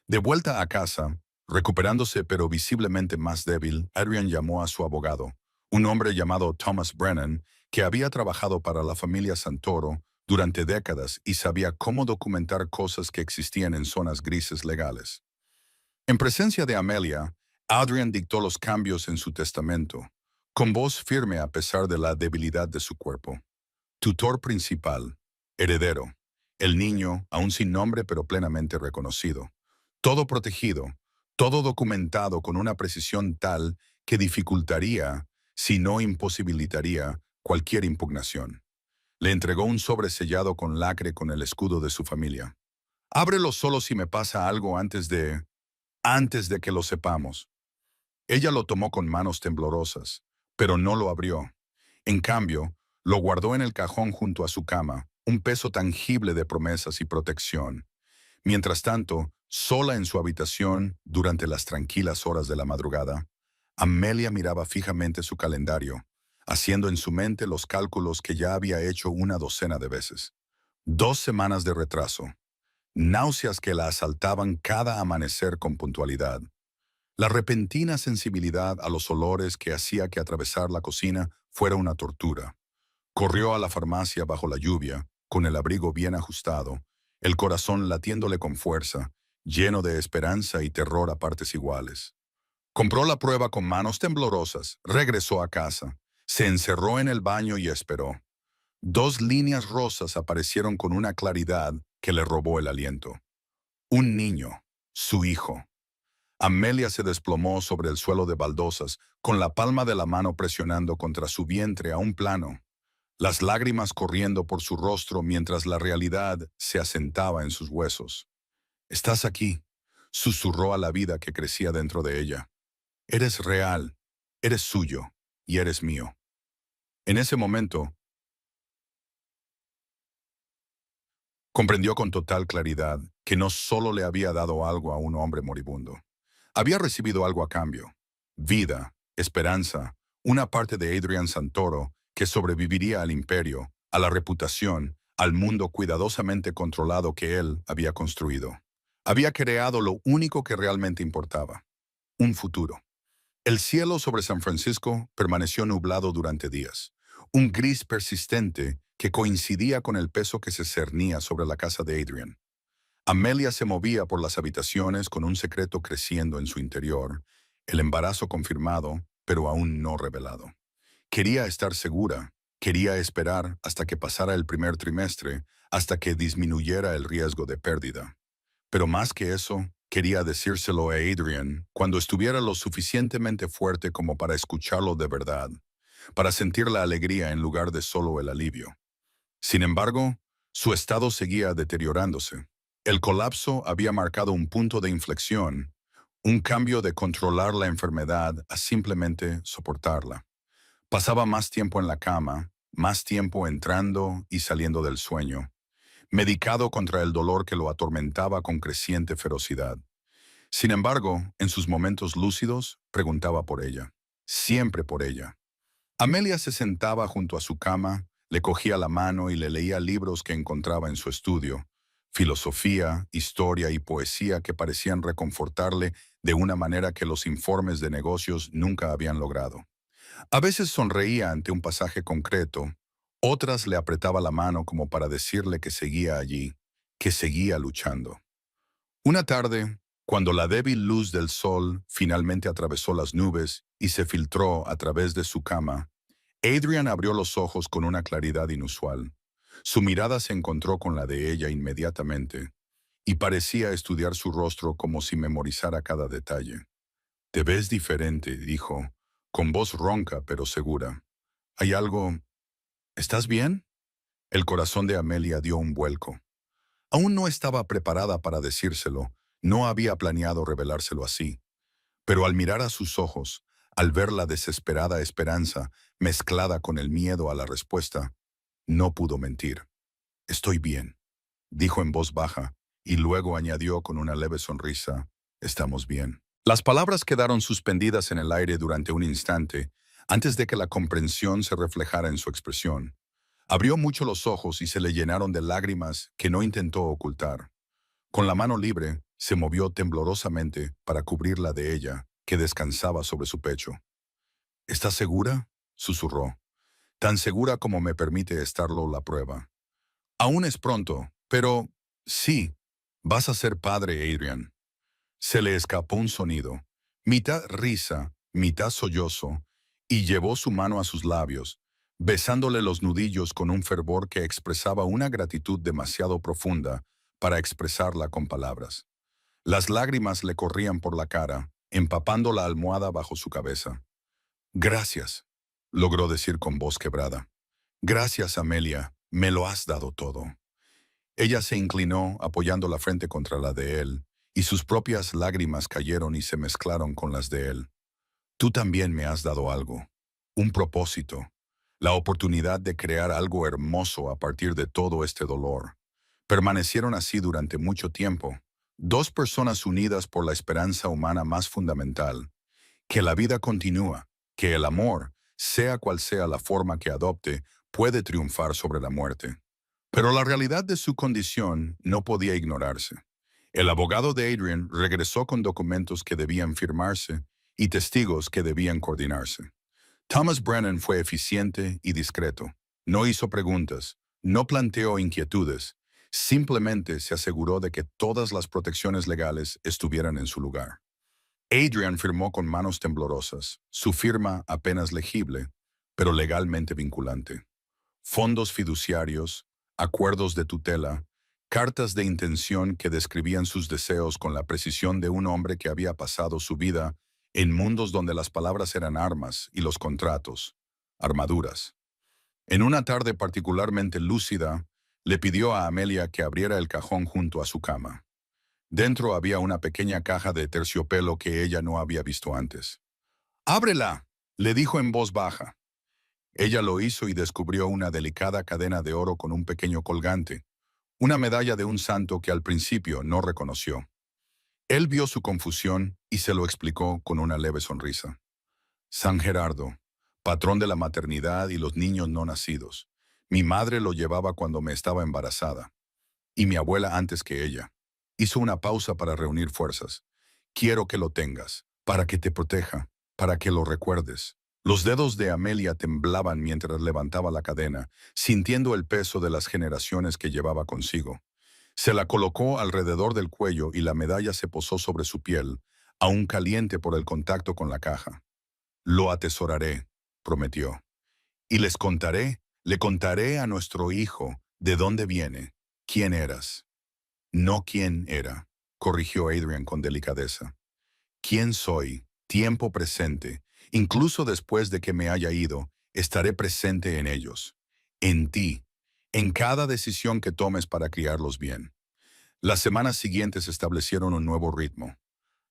De vuelta a casa, recuperándose pero visiblemente más débil, Adrian llamó a su abogado, un hombre llamado Thomas Brennan, que había trabajado para la familia Santoro durante décadas y sabía cómo documentar cosas que existían en zonas grises legales. En presencia de Amelia, Adrian dictó los cambios en su testamento, con voz firme a pesar de la debilidad de su cuerpo. Tutor principal, heredero, el niño, aún sin nombre pero plenamente reconocido. Todo protegido, todo documentado con una precisión tal que dificultaría, si no imposibilitaría, cualquier impugnación. Le entregó un sobre sellado con lacre con el escudo de su familia. Ábrelo solo si me pasa algo antes de que lo sepamos. Ella lo tomó con manos temblorosas, pero no lo abrió. En cambio, lo guardó en el cajón junto a su cama, un peso tangible de promesas y protección. Mientras tanto, sola en su habitación, durante las tranquilas horas de la madrugada, Amelia miraba fijamente su calendario, haciendo en su mente los cálculos que ya había hecho una docena de veces. 2 semanas de retraso. Náuseas que la asaltaban cada amanecer con puntualidad. La repentina sensibilidad a los olores que hacía que atravesar la cocina fuera una tortura. Corrió a la farmacia bajo la lluvia, con el abrigo bien ajustado, el corazón latiéndole con fuerza, lleno de esperanza y terror a partes iguales. Compró la prueba con manos temblorosas, regresó a casa, se encerró en el baño y esperó. 2 líneas rosas aparecieron con una claridad que le robó el aliento. Un niño, su hijo. Amelia se desplomó sobre el suelo de baldosas, con la palma de la mano presionando contra su vientre a un plano, las lágrimas corriendo por su rostro mientras la realidad se asentaba en sus huesos. «Estás aquí», susurró a la vida que crecía dentro de ella. «Eres real, eres suyo y eres mío». En ese momento, comprendió con total claridad que no solo le había dado algo a un hombre moribundo. Había recibido algo a cambio: vida, esperanza, una parte de Adrian Santoro que sobreviviría al imperio, a la reputación, al mundo cuidadosamente controlado que él había construido. Había creado lo único que realmente importaba: un futuro. El cielo sobre San Francisco permaneció nublado durante días, un gris persistente que coincidía con el peso que se cernía sobre la casa de Adrian. Amelia se movía por las habitaciones con un secreto creciendo en su interior, el embarazo confirmado, pero aún no revelado. Quería estar segura, quería esperar hasta que pasara el primer trimestre, hasta que disminuyera el riesgo de pérdida. Pero más que eso, quería decírselo a Adrian cuando estuviera lo suficientemente fuerte como para escucharlo de verdad, para sentir la alegría en lugar de solo el alivio. Sin embargo, su estado seguía deteriorándose. El colapso había marcado un punto de inflexión, un cambio de controlar la enfermedad a simplemente soportarla. Pasaba más tiempo en la cama, más tiempo entrando y saliendo del sueño, medicado contra el dolor que lo atormentaba con creciente ferocidad. Sin embargo, en sus momentos lúcidos, preguntaba por ella. Siempre por ella. Amelia se sentaba junto a su cama, le cogía la mano y le leía libros que encontraba en su estudio, filosofía, historia y poesía que parecían reconfortarle de una manera que los informes de negocios nunca habían logrado. A veces sonreía ante un pasaje concreto, otras le apretaba la mano como para decirle que seguía allí, que seguía luchando. Una tarde, cuando la débil luz del sol finalmente atravesó las nubes y se filtró a través de su cama, Adrian abrió los ojos con una claridad inusual. Su mirada se encontró con la de ella inmediatamente, y parecía estudiar su rostro como si memorizara cada detalle. «Te ves diferente», dijo, con voz ronca pero segura. «¿Hay algo? ¿Estás bien?» El corazón de Amelia dio un vuelco. Aún no estaba preparada para decírselo, no había planeado revelárselo así. Pero al mirar a sus ojos, al ver la desesperada esperanza mezclada con el miedo a la respuesta, no pudo mentir. «Estoy bien», dijo en voz baja, y luego añadió con una leve sonrisa: «Estamos bien». Las palabras quedaron suspendidas en el aire durante un instante, antes de que la comprensión se reflejara en su expresión. Abrió mucho los ojos y se le llenaron de lágrimas que no intentó ocultar. Con la mano libre, se movió temblorosamente para cubrirla de ella, que descansaba sobre su pecho. ¿Estás segura?, susurró. Tan segura como me permite estarlo la prueba. Aún es pronto, pero sí, vas a ser padre, Adrian. Se le escapó un sonido, mitad risa, mitad sollozo, y llevó su mano a sus labios, besándole los nudillos con un fervor que expresaba una gratitud demasiado profunda para expresarla con palabras. Las lágrimas le corrían por la cara, empapando la almohada bajo su cabeza. Gracias, logró decir con voz quebrada. Gracias, Amelia, me lo has dado todo. Ella se inclinó, apoyando la frente contra la de él, y sus propias lágrimas cayeron y se mezclaron con las de él. Tú también me has dado algo, un propósito, la oportunidad de crear algo hermoso a partir de todo este dolor. Permanecieron así durante mucho tiempo, dos personas unidas por la esperanza humana más fundamental, que la vida continúa, que el amor, sea cual sea la forma que adopte, puede triunfar sobre la muerte. Pero la realidad de su condición no podía ignorarse. El abogado de Adrian regresó con documentos que debían firmarse y testigos que debían coordinarse. Thomas Brennan fue eficiente y discreto. No hizo preguntas, no planteó inquietudes, simplemente se aseguró de que todas las protecciones legales estuvieran en su lugar. Adrian firmó con manos temblorosas, su firma apenas legible, pero legalmente vinculante. Fondos fiduciarios, acuerdos de tutela, cartas de intención que describían sus deseos con la precisión de un hombre que había pasado su vida en mundos donde las palabras eran armas y los contratos, armaduras. En una tarde particularmente lúcida, le pidió a Amelia que abriera el cajón junto a su cama. Dentro había una pequeña caja de terciopelo que ella no había visto antes. «¡Ábrela!», le dijo en voz baja. Ella lo hizo y descubrió una delicada cadena de oro con un pequeño colgante, una medalla de un santo que al principio no reconoció. Él vio su confusión y se lo explicó con una leve sonrisa. San Gerardo, patrón de la maternidad y los niños no nacidos. Mi madre lo llevaba cuando me estaba embarazada, y mi abuela antes que ella. Hizo una pausa para reunir fuerzas. Quiero que lo tengas, para que te proteja, para que lo recuerdes. Los dedos de Amelia temblaban mientras levantaba la cadena, sintiendo el peso de las generaciones que llevaba consigo. Se la colocó alrededor del cuello y la medalla se posó sobre su piel, aún caliente por el contacto con la caja. Lo atesoraré, prometió. Y le contaré a nuestro hijo de dónde viene, quién eras. No quién era, corrigió Adrian con delicadeza. ¿Quién soy? Tiempo presente. Incluso después de que me haya ido, estaré presente en ellos. En ti. En cada decisión que tomes para criarlos bien. Las semanas siguientes establecieron un nuevo ritmo.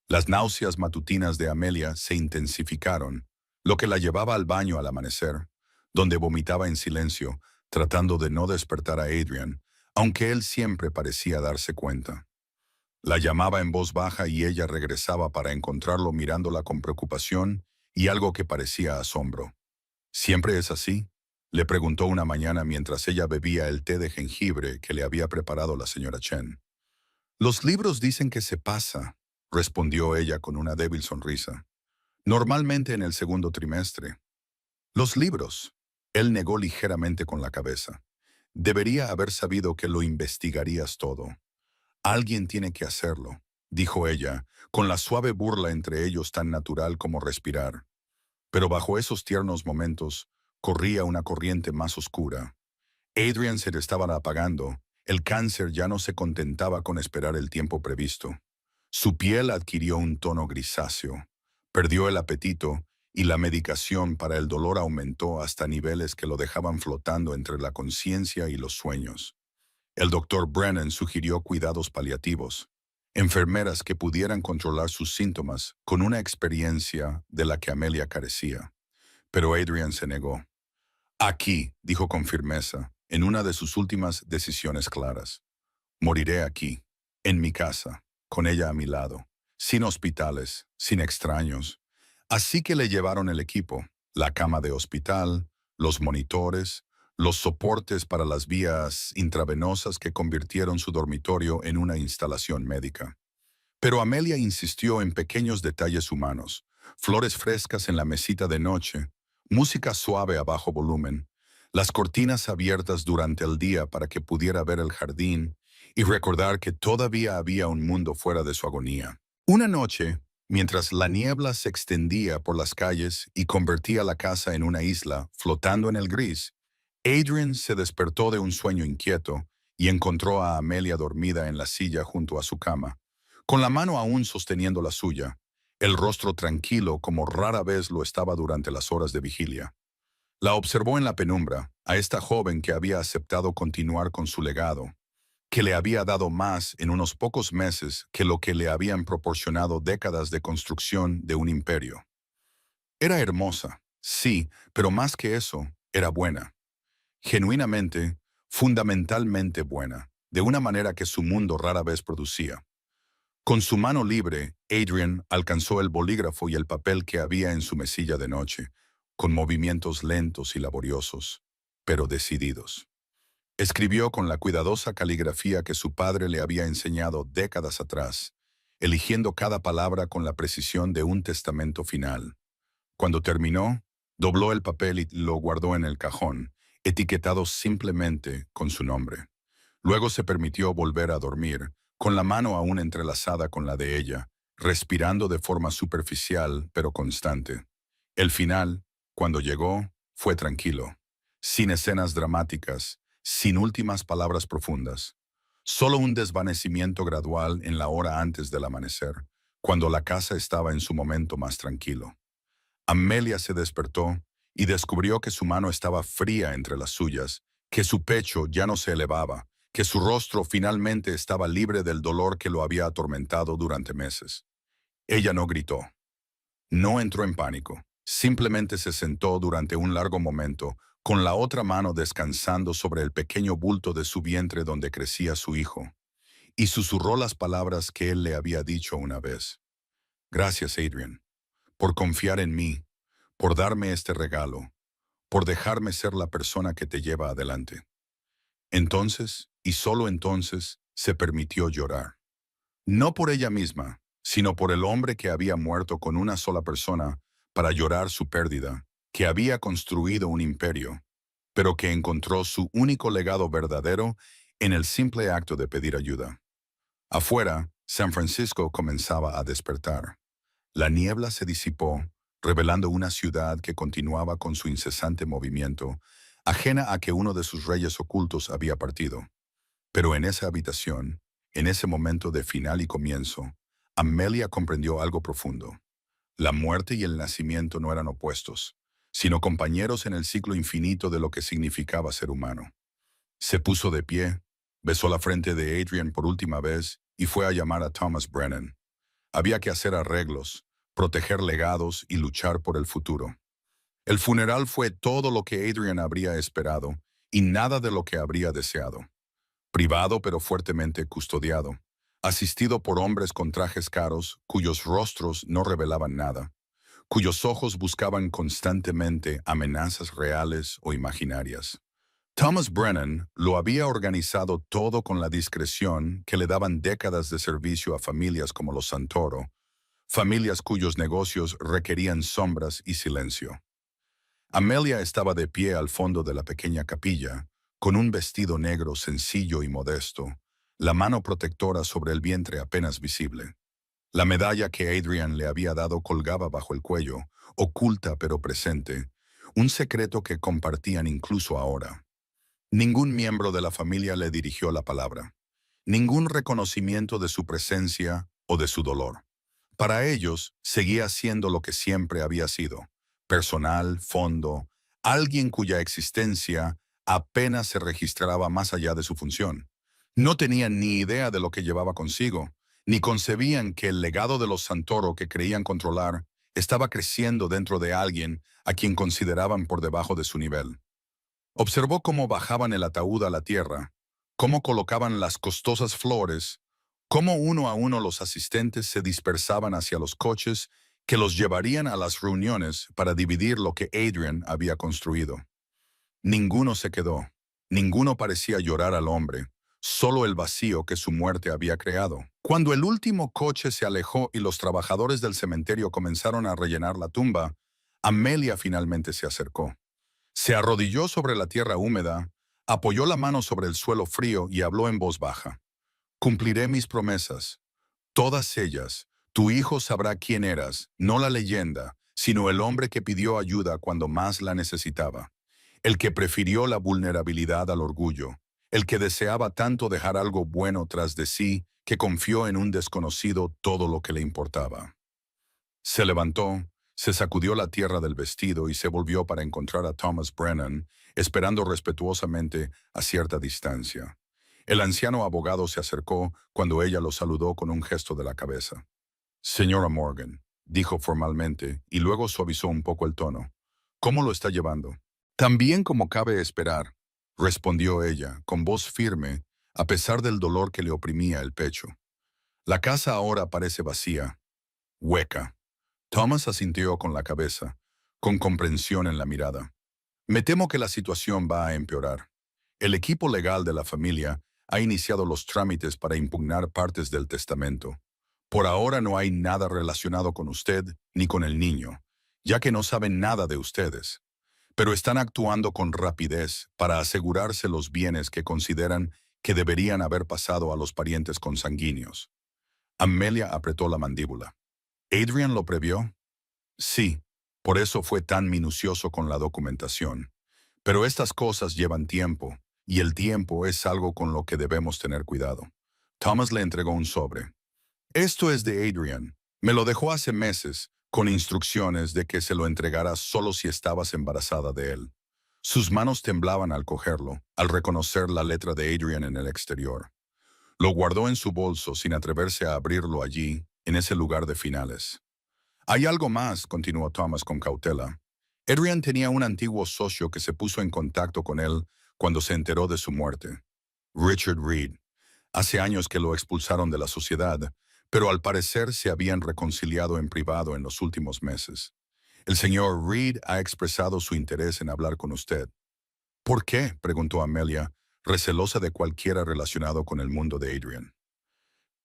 Las náuseas matutinas de Amelia se intensificaron, lo que la llevaba al baño al amanecer, donde vomitaba en silencio, tratando de no despertar a Adrian, aunque él siempre parecía darse cuenta. La llamaba en voz baja y ella regresaba para encontrarlo mirándola con preocupación y algo que parecía asombro. ¿Siempre es así?, le preguntó una mañana mientras ella bebía el té de jengibre que le había preparado la señora Chen. Los libros dicen que se pasa, respondió ella con una débil sonrisa. Normalmente en el segundo trimestre. Los libros. Él negó ligeramente con la cabeza. Debería haber sabido que lo investigarías todo. Alguien tiene que hacerlo, dijo ella, con la suave burla entre ellos tan natural como respirar. Pero bajo esos tiernos momentos corría una corriente más oscura. Adrian se le estaba apagando. El cáncer ya no se contentaba con esperar el tiempo previsto. Su piel adquirió un tono grisáceo, perdió el apetito y la medicación para el dolor aumentó hasta niveles que lo dejaban flotando entre la conciencia y los sueños. El doctor Brennan sugirió cuidados paliativos, enfermeras que pudieran controlar sus síntomas con una experiencia de la que Amelia carecía. Pero Adrian se negó. Aquí, dijo con firmeza, en una de sus últimas decisiones claras. Moriré aquí, en mi casa, con ella a mi lado, sin hospitales, sin extraños. Así que le llevaron el equipo, la cama de hospital, los monitores, los soportes para las vías intravenosas que convirtieron su dormitorio en una instalación médica. Pero Amelia insistió en pequeños detalles humanos, flores frescas en la mesita de noche, música suave a bajo volumen, las cortinas abiertas durante el día para que pudiera ver el jardín y recordar que todavía había un mundo fuera de su agonía. Una noche, mientras la niebla se extendía por las calles y convertía la casa en una isla flotando en el gris, Adrian se despertó de un sueño inquieto y encontró a Amelia dormida en la silla junto a su cama, con la mano aún sosteniendo la suya, el rostro tranquilo como rara vez lo estaba durante las horas de vigilia. La observó en la penumbra, a esta joven que había aceptado continuar con su legado, que le había dado más en unos pocos meses que lo que le habían proporcionado décadas de construcción de un imperio. Era hermosa, sí, pero más que eso, era buena. Genuinamente, fundamentalmente buena, de una manera que su mundo rara vez producía. Con su mano libre, Adrian alcanzó el bolígrafo y el papel que había en su mesilla de noche, con movimientos lentos y laboriosos, pero decididos. Escribió con la cuidadosa caligrafía que su padre le había enseñado décadas atrás, eligiendo cada palabra con la precisión de un testamento final. Cuando terminó, dobló el papel y lo guardó en el cajón, etiquetado simplemente con su nombre. Luego se permitió volver a dormir, con la mano aún entrelazada con la de ella, respirando de forma superficial pero constante. El final, cuando llegó, fue tranquilo, sin escenas dramáticas, sin últimas palabras profundas. Solo un desvanecimiento gradual en la hora antes del amanecer, cuando la casa estaba en su momento más tranquilo. Amelia se despertó y descubrió que su mano estaba fría entre las suyas, que su pecho ya no se elevaba, que su rostro finalmente estaba libre del dolor que lo había atormentado durante meses. Ella no gritó, no entró en pánico, simplemente se sentó durante un largo momento, con la otra mano descansando sobre el pequeño bulto de su vientre donde crecía su hijo, y susurró las palabras que él le había dicho una vez. Gracias, Adrian, por confiar en mí, por darme este regalo, por dejarme ser la persona que te lleva adelante. Entonces, y solo entonces, se permitió llorar. No por ella misma, sino por el hombre que había muerto con una sola persona para llorar su pérdida, que había construido un imperio, pero que encontró su único legado verdadero en el simple acto de pedir ayuda. Afuera, San Francisco comenzaba a despertar. La niebla se disipó, revelando una ciudad que continuaba con su incesante movimiento, ajena a que uno de sus reyes ocultos había partido. Pero en esa habitación, en ese momento de final y comienzo, Amelia comprendió algo profundo. La muerte y el nacimiento no eran opuestos, sino compañeros en el ciclo infinito de lo que significaba ser humano. Se puso de pie, besó la frente de Adrian por última vez y fue a llamar a Thomas Brennan. Había que hacer arreglos, proteger legados y luchar por el futuro. El funeral fue todo lo que Adrian habría esperado y nada de lo que habría deseado. Privado pero fuertemente custodiado, asistido por hombres con trajes caros cuyos rostros no revelaban nada, cuyos ojos buscaban constantemente amenazas reales o imaginarias. Thomas Brennan lo había organizado todo con la discreción que le daban décadas de servicio a familias como los Santoro, familias cuyos negocios requerían sombras y silencio. Amelia estaba de pie al fondo de la pequeña capilla, con un vestido negro sencillo y modesto, la mano protectora sobre el vientre apenas visible. La medalla que Adrian le había dado colgaba bajo el cuello, oculta pero presente, un secreto que compartían incluso ahora. Ningún miembro de la familia le dirigió la palabra, ningún reconocimiento de su presencia o de su dolor. Para ellos, seguía siendo lo que siempre había sido, personal, fondo, alguien cuya existencia apenas se registraba más allá de su función. No tenían ni idea de lo que llevaba consigo, ni concebían que el legado de los Santoro que creían controlar estaba creciendo dentro de alguien a quien consideraban por debajo de su nivel. Observó cómo bajaban el ataúd a la tierra, cómo colocaban las costosas flores, cómo uno a uno los asistentes se dispersaban hacia los coches que los llevarían a las reuniones para dividir lo que Adrian había construido. Ninguno se quedó. Ninguno parecía llorar al hombre, solo el vacío que su muerte había creado. Cuando el último coche se alejó y los trabajadores del cementerio comenzaron a rellenar la tumba, Amelia finalmente se acercó. Se arrodilló sobre la tierra húmeda, apoyó la mano sobre el suelo frío y habló en voz baja. Cumpliré mis promesas. Todas ellas. Tu hijo sabrá quién eras, no la leyenda, sino el hombre que pidió ayuda cuando más la necesitaba. El que prefirió la vulnerabilidad al orgullo. El que deseaba tanto dejar algo bueno tras de sí que confió en un desconocido todo lo que le importaba. Se levantó, se sacudió la tierra del vestido y se volvió para encontrar a Thomas Brennan, esperando respetuosamente a cierta distancia. El anciano abogado se acercó cuando ella lo saludó con un gesto de la cabeza. Señora Morgan, dijo formalmente, y luego suavizó un poco el tono. ¿Cómo lo está llevando? Tan bien como cabe esperar, respondió ella, con voz firme, a pesar del dolor que le oprimía el pecho. La casa ahora parece vacía, hueca. Thomas asintió con la cabeza, con comprensión en la mirada. Me temo que la situación va a empeorar. El equipo legal de la familia ha iniciado los trámites para impugnar partes del testamento. Por ahora no hay nada relacionado con usted ni con el niño, ya que no saben nada de ustedes. Pero están actuando con rapidez para asegurarse los bienes que consideran que deberían haber pasado a los parientes consanguíneos. Amelia apretó la mandíbula. ¿Adrian lo previó? Sí, por eso fue tan minucioso con la documentación. Pero estas cosas llevan tiempo, y el tiempo es algo con lo que debemos tener cuidado. Thomas le entregó un sobre. Esto es de Adrian. Me lo dejó hace meses, con instrucciones de que se lo entregara solo si estabas embarazada de él. Sus manos temblaban al cogerlo, al reconocer la letra de Adrian en el exterior. Lo guardó en su bolso sin atreverse a abrirlo allí, en ese lugar de finales. Hay algo más, continuó Thomas con cautela. Adrian tenía un antiguo socio que se puso en contacto con él cuando se enteró de su muerte. Richard Reed. Hace años que lo expulsaron de la sociedad, pero al parecer se habían reconciliado en privado en los últimos meses. El señor Reed ha expresado su interés en hablar con usted. ¿Por qué?, preguntó Amelia, recelosa de cualquiera relacionado con el mundo de Adrian.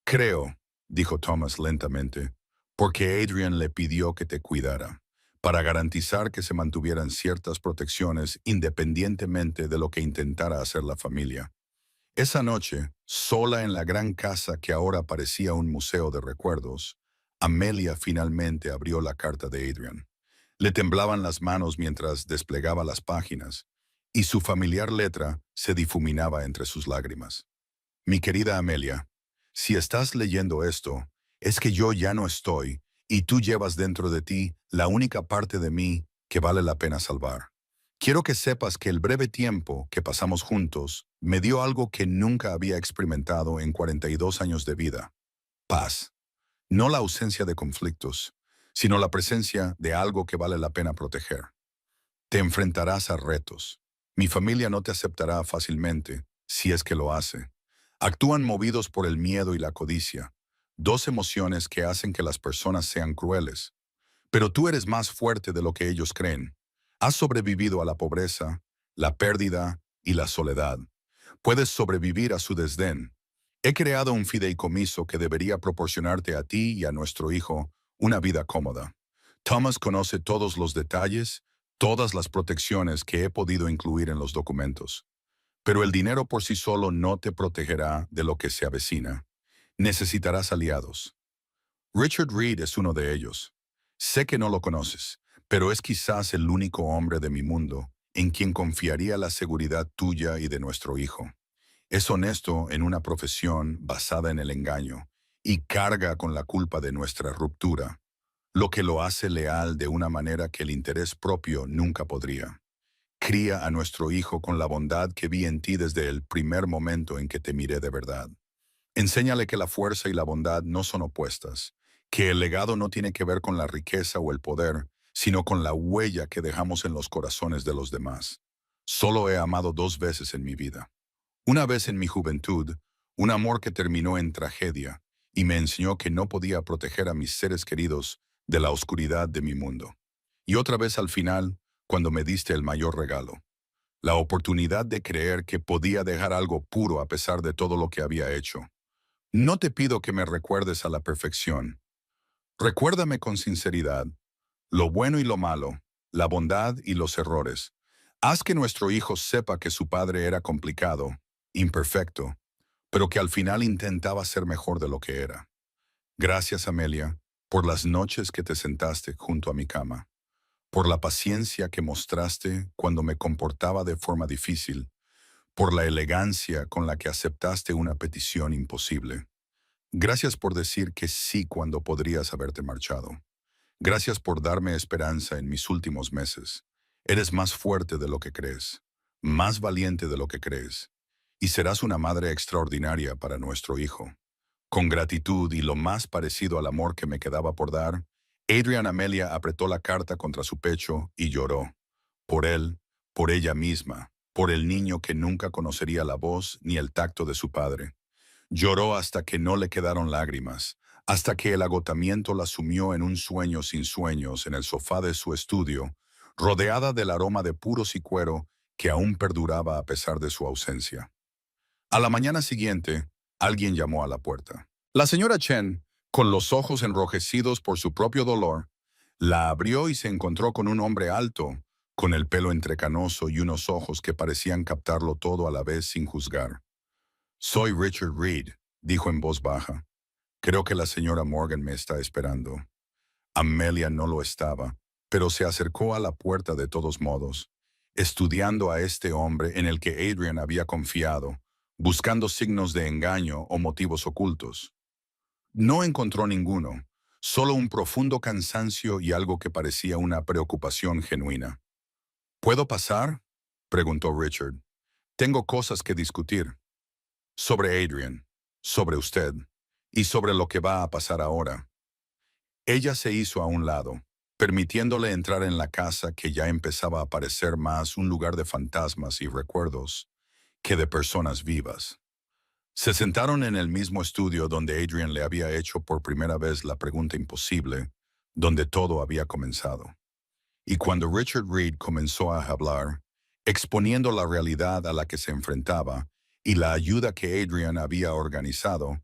Creo, dijo Thomas lentamente, porque Adrian le pidió que te cuidara, para garantizar que se mantuvieran ciertas protecciones independientemente de lo que intentara hacer la familia. Esa noche, sola en la gran casa que ahora parecía un museo de recuerdos, Amelia finalmente abrió la carta de Adrian. Le temblaban las manos mientras desplegaba las páginas, y su familiar letra se difuminaba entre sus lágrimas. Mi querida Amelia, si estás leyendo esto, es que yo ya no estoy, y tú llevas dentro de ti la única parte de mí que vale la pena salvar. Quiero que sepas que el breve tiempo que pasamos juntos me dio algo que nunca había experimentado en 42 años de vida. Paz. No la ausencia de conflictos, sino la presencia de algo que vale la pena proteger. Te enfrentarás a retos. Mi familia no te aceptará fácilmente, si es que lo hace. Actúan movidos por el miedo y la codicia, dos emociones que hacen que las personas sean crueles. Pero tú eres más fuerte de lo que ellos creen. Has sobrevivido a la pobreza, la pérdida y la soledad. Puedes sobrevivir a su desdén. He creado un fideicomiso que debería proporcionarte a ti y a nuestro hijo una vida cómoda. Thomas conoce todos los detalles, todas las protecciones que he podido incluir en los documentos. Pero el dinero por sí solo no te protegerá de lo que se avecina. Necesitarás aliados. Richard Reed es uno de ellos. Sé que no lo conoces, pero es quizás el único hombre de mi mundo en quien confiaría la seguridad tuya y de nuestro hijo. Es honesto en una profesión basada en el engaño y carga con la culpa de nuestra ruptura, lo que lo hace leal de una manera que el interés propio nunca podría. Cría a nuestro hijo con la bondad que vi en ti desde el primer momento en que te miré de verdad. Enséñale que la fuerza y la bondad no son opuestas, que el legado no tiene que ver con la riqueza o el poder, sino con la huella que dejamos en los corazones de los demás. Solo he amado 2 veces en mi vida. Una vez en mi juventud, un amor que terminó en tragedia y me enseñó que no podía proteger a mis seres queridos de la oscuridad de mi mundo. Y otra vez al final, cuando me diste el mayor regalo. la oportunidad de creer que podía dejar algo puro a pesar de todo lo que había hecho. No te pido que me recuerdes a la perfección. Recuérdame con sinceridad lo bueno y lo malo, la bondad y los errores. Haz que nuestro hijo sepa que su padre era complicado, imperfecto, pero que al final intentaba ser mejor de lo que era. Gracias, Amelia, por las noches que te sentaste junto a mi cama, por la paciencia que mostraste cuando me comportaba de forma difícil, por la elegancia con la que aceptaste una petición imposible. Gracias por decir que sí cuando podrías haberte marchado. Gracias por darme esperanza en mis últimos meses. Eres más fuerte de lo que crees, más valiente de lo que crees, y serás una madre extraordinaria para nuestro hijo. Con gratitud y lo más parecido al amor que me quedaba por dar, Adrian Amelia apretó la carta contra su pecho y lloró. Por él, por ella misma, por el niño que nunca conocería la voz ni el tacto de su padre. Lloró hasta que no le quedaron lágrimas, hasta que el agotamiento la sumió en un sueño sin sueños en el sofá de su estudio, rodeada del aroma de puros y cuero que aún perduraba a pesar de su ausencia. A la mañana siguiente, alguien llamó a la puerta. La señora Chen, con los ojos enrojecidos por su propio dolor, la abrió y se encontró con un hombre alto, con el pelo entrecanoso y unos ojos que parecían captarlo todo a la vez sin juzgar. Soy Richard Reed, dijo en voz baja. Creo que la señora Morgan me está esperando. Amelia no lo estaba, pero se acercó a la puerta de todos modos, estudiando a este hombre en el que Adrian había confiado, buscando signos de engaño o motivos ocultos. No encontró ninguno, solo un profundo cansancio y algo que parecía una preocupación genuina. ¿Puedo pasar?, preguntó Richard. Tengo cosas que discutir. Sobre Adrian, sobre usted, y sobre lo que va a pasar ahora. Ella se hizo a un lado, permitiéndole entrar en la casa que ya empezaba a parecer más un lugar de fantasmas y recuerdos que de personas vivas. Se sentaron en el mismo estudio donde Adrian le había hecho por primera vez la pregunta imposible, donde todo había comenzado. Y cuando Richard Reed comenzó a hablar, exponiendo la realidad a la que se enfrentaba y la ayuda que Adrian había organizado,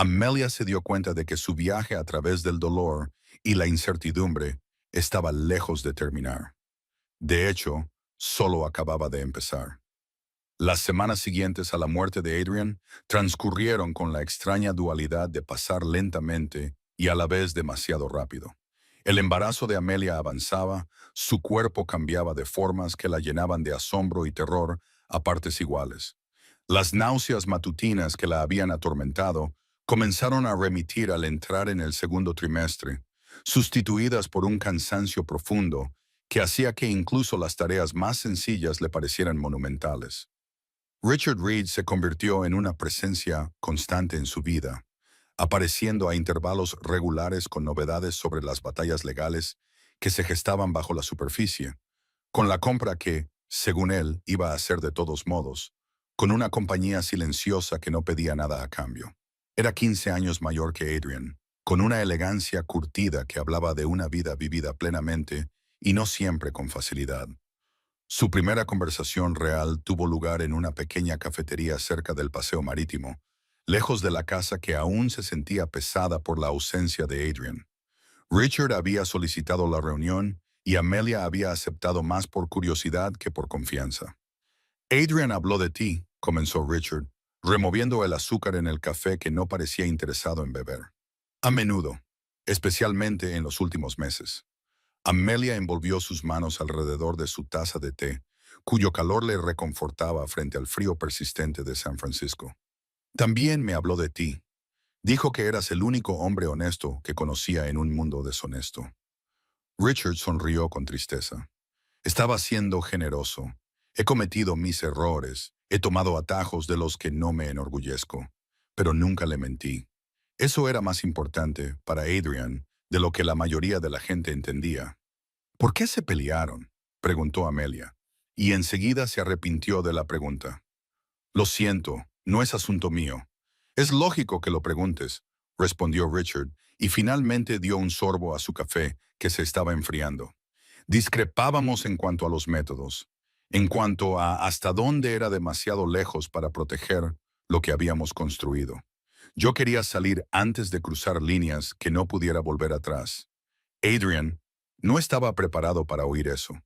Amelia se dio cuenta de que su viaje a través del dolor y la incertidumbre estaba lejos de terminar. De hecho, solo acababa de empezar. Las semanas siguientes a la muerte de Adrian transcurrieron con la extraña dualidad de pasar lentamente y a la vez demasiado rápido. El embarazo de Amelia avanzaba, su cuerpo cambiaba de formas que la llenaban de asombro y terror a partes iguales. Las náuseas matutinas que la habían atormentado comenzaron a remitir al entrar en el segundo trimestre, sustituidas por un cansancio profundo que hacía que incluso las tareas más sencillas le parecieran monumentales. Richard Reed se convirtió en una presencia constante en su vida, apareciendo a intervalos regulares con novedades sobre las batallas legales que se gestaban bajo la superficie, con la compra que, según él, iba a hacer de todos modos, con una compañía silenciosa que no pedía nada a cambio. Era 15 años mayor que Adrian, con una elegancia curtida que hablaba de una vida vivida plenamente y no siempre con facilidad. Su primera conversación real tuvo lugar en una pequeña cafetería cerca del paseo marítimo, lejos de la casa que aún se sentía pesada por la ausencia de Adrian. Richard había solicitado la reunión y Amelia había aceptado más por curiosidad que por confianza. Adrian habló de ti, comenzó Richard, removiendo el azúcar en el café que no parecía interesado en beber. A menudo, especialmente en los últimos meses. Amelia envolvió sus manos alrededor de su taza de té, cuyo calor le reconfortaba frente al frío persistente de San Francisco. También me habló de ti. Dijo que eras el único hombre honesto que conocía en un mundo deshonesto. Richard sonrió con tristeza. Estaba siendo generoso. He cometido mis errores. He tomado atajos de los que no me enorgullezco. Pero nunca le mentí. Eso era más importante para Adrian de lo que la mayoría de la gente entendía. ¿Por qué se pelearon?, preguntó Amelia, y enseguida se arrepintió de la pregunta. Lo siento, no es asunto mío. Es lógico que lo preguntes, respondió Richard, y finalmente dio un sorbo a su café que se estaba enfriando. Discrepábamos en cuanto a los métodos. en cuanto a hasta dónde era demasiado lejos para proteger lo que habíamos construido. Yo quería salir antes de cruzar líneas que no pudiera volver atrás. Adrian no estaba preparado para oír eso.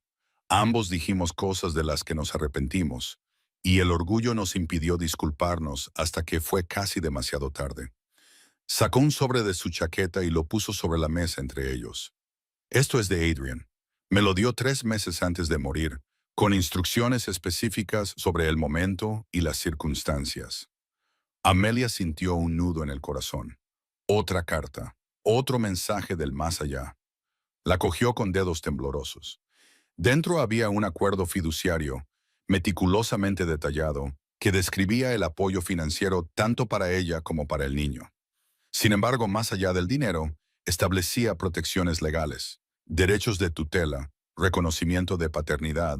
Ambos dijimos cosas de las que nos arrepentimos, y el orgullo nos impidió disculparnos hasta que fue casi demasiado tarde. Sacó un sobre de su chaqueta y lo puso sobre la mesa entre ellos. Esto es de Adrian. Me lo dio 3 meses antes de morir, con instrucciones específicas sobre el momento y las circunstancias. Amelia sintió un nudo en el corazón. Otra carta, otro mensaje del más allá. La cogió con dedos temblorosos. Dentro había un acuerdo fiduciario, meticulosamente detallado, que describía el apoyo financiero tanto para ella como para el niño. Sin embargo, más allá del dinero, establecía protecciones legales, derechos de tutela, reconocimiento de paternidad,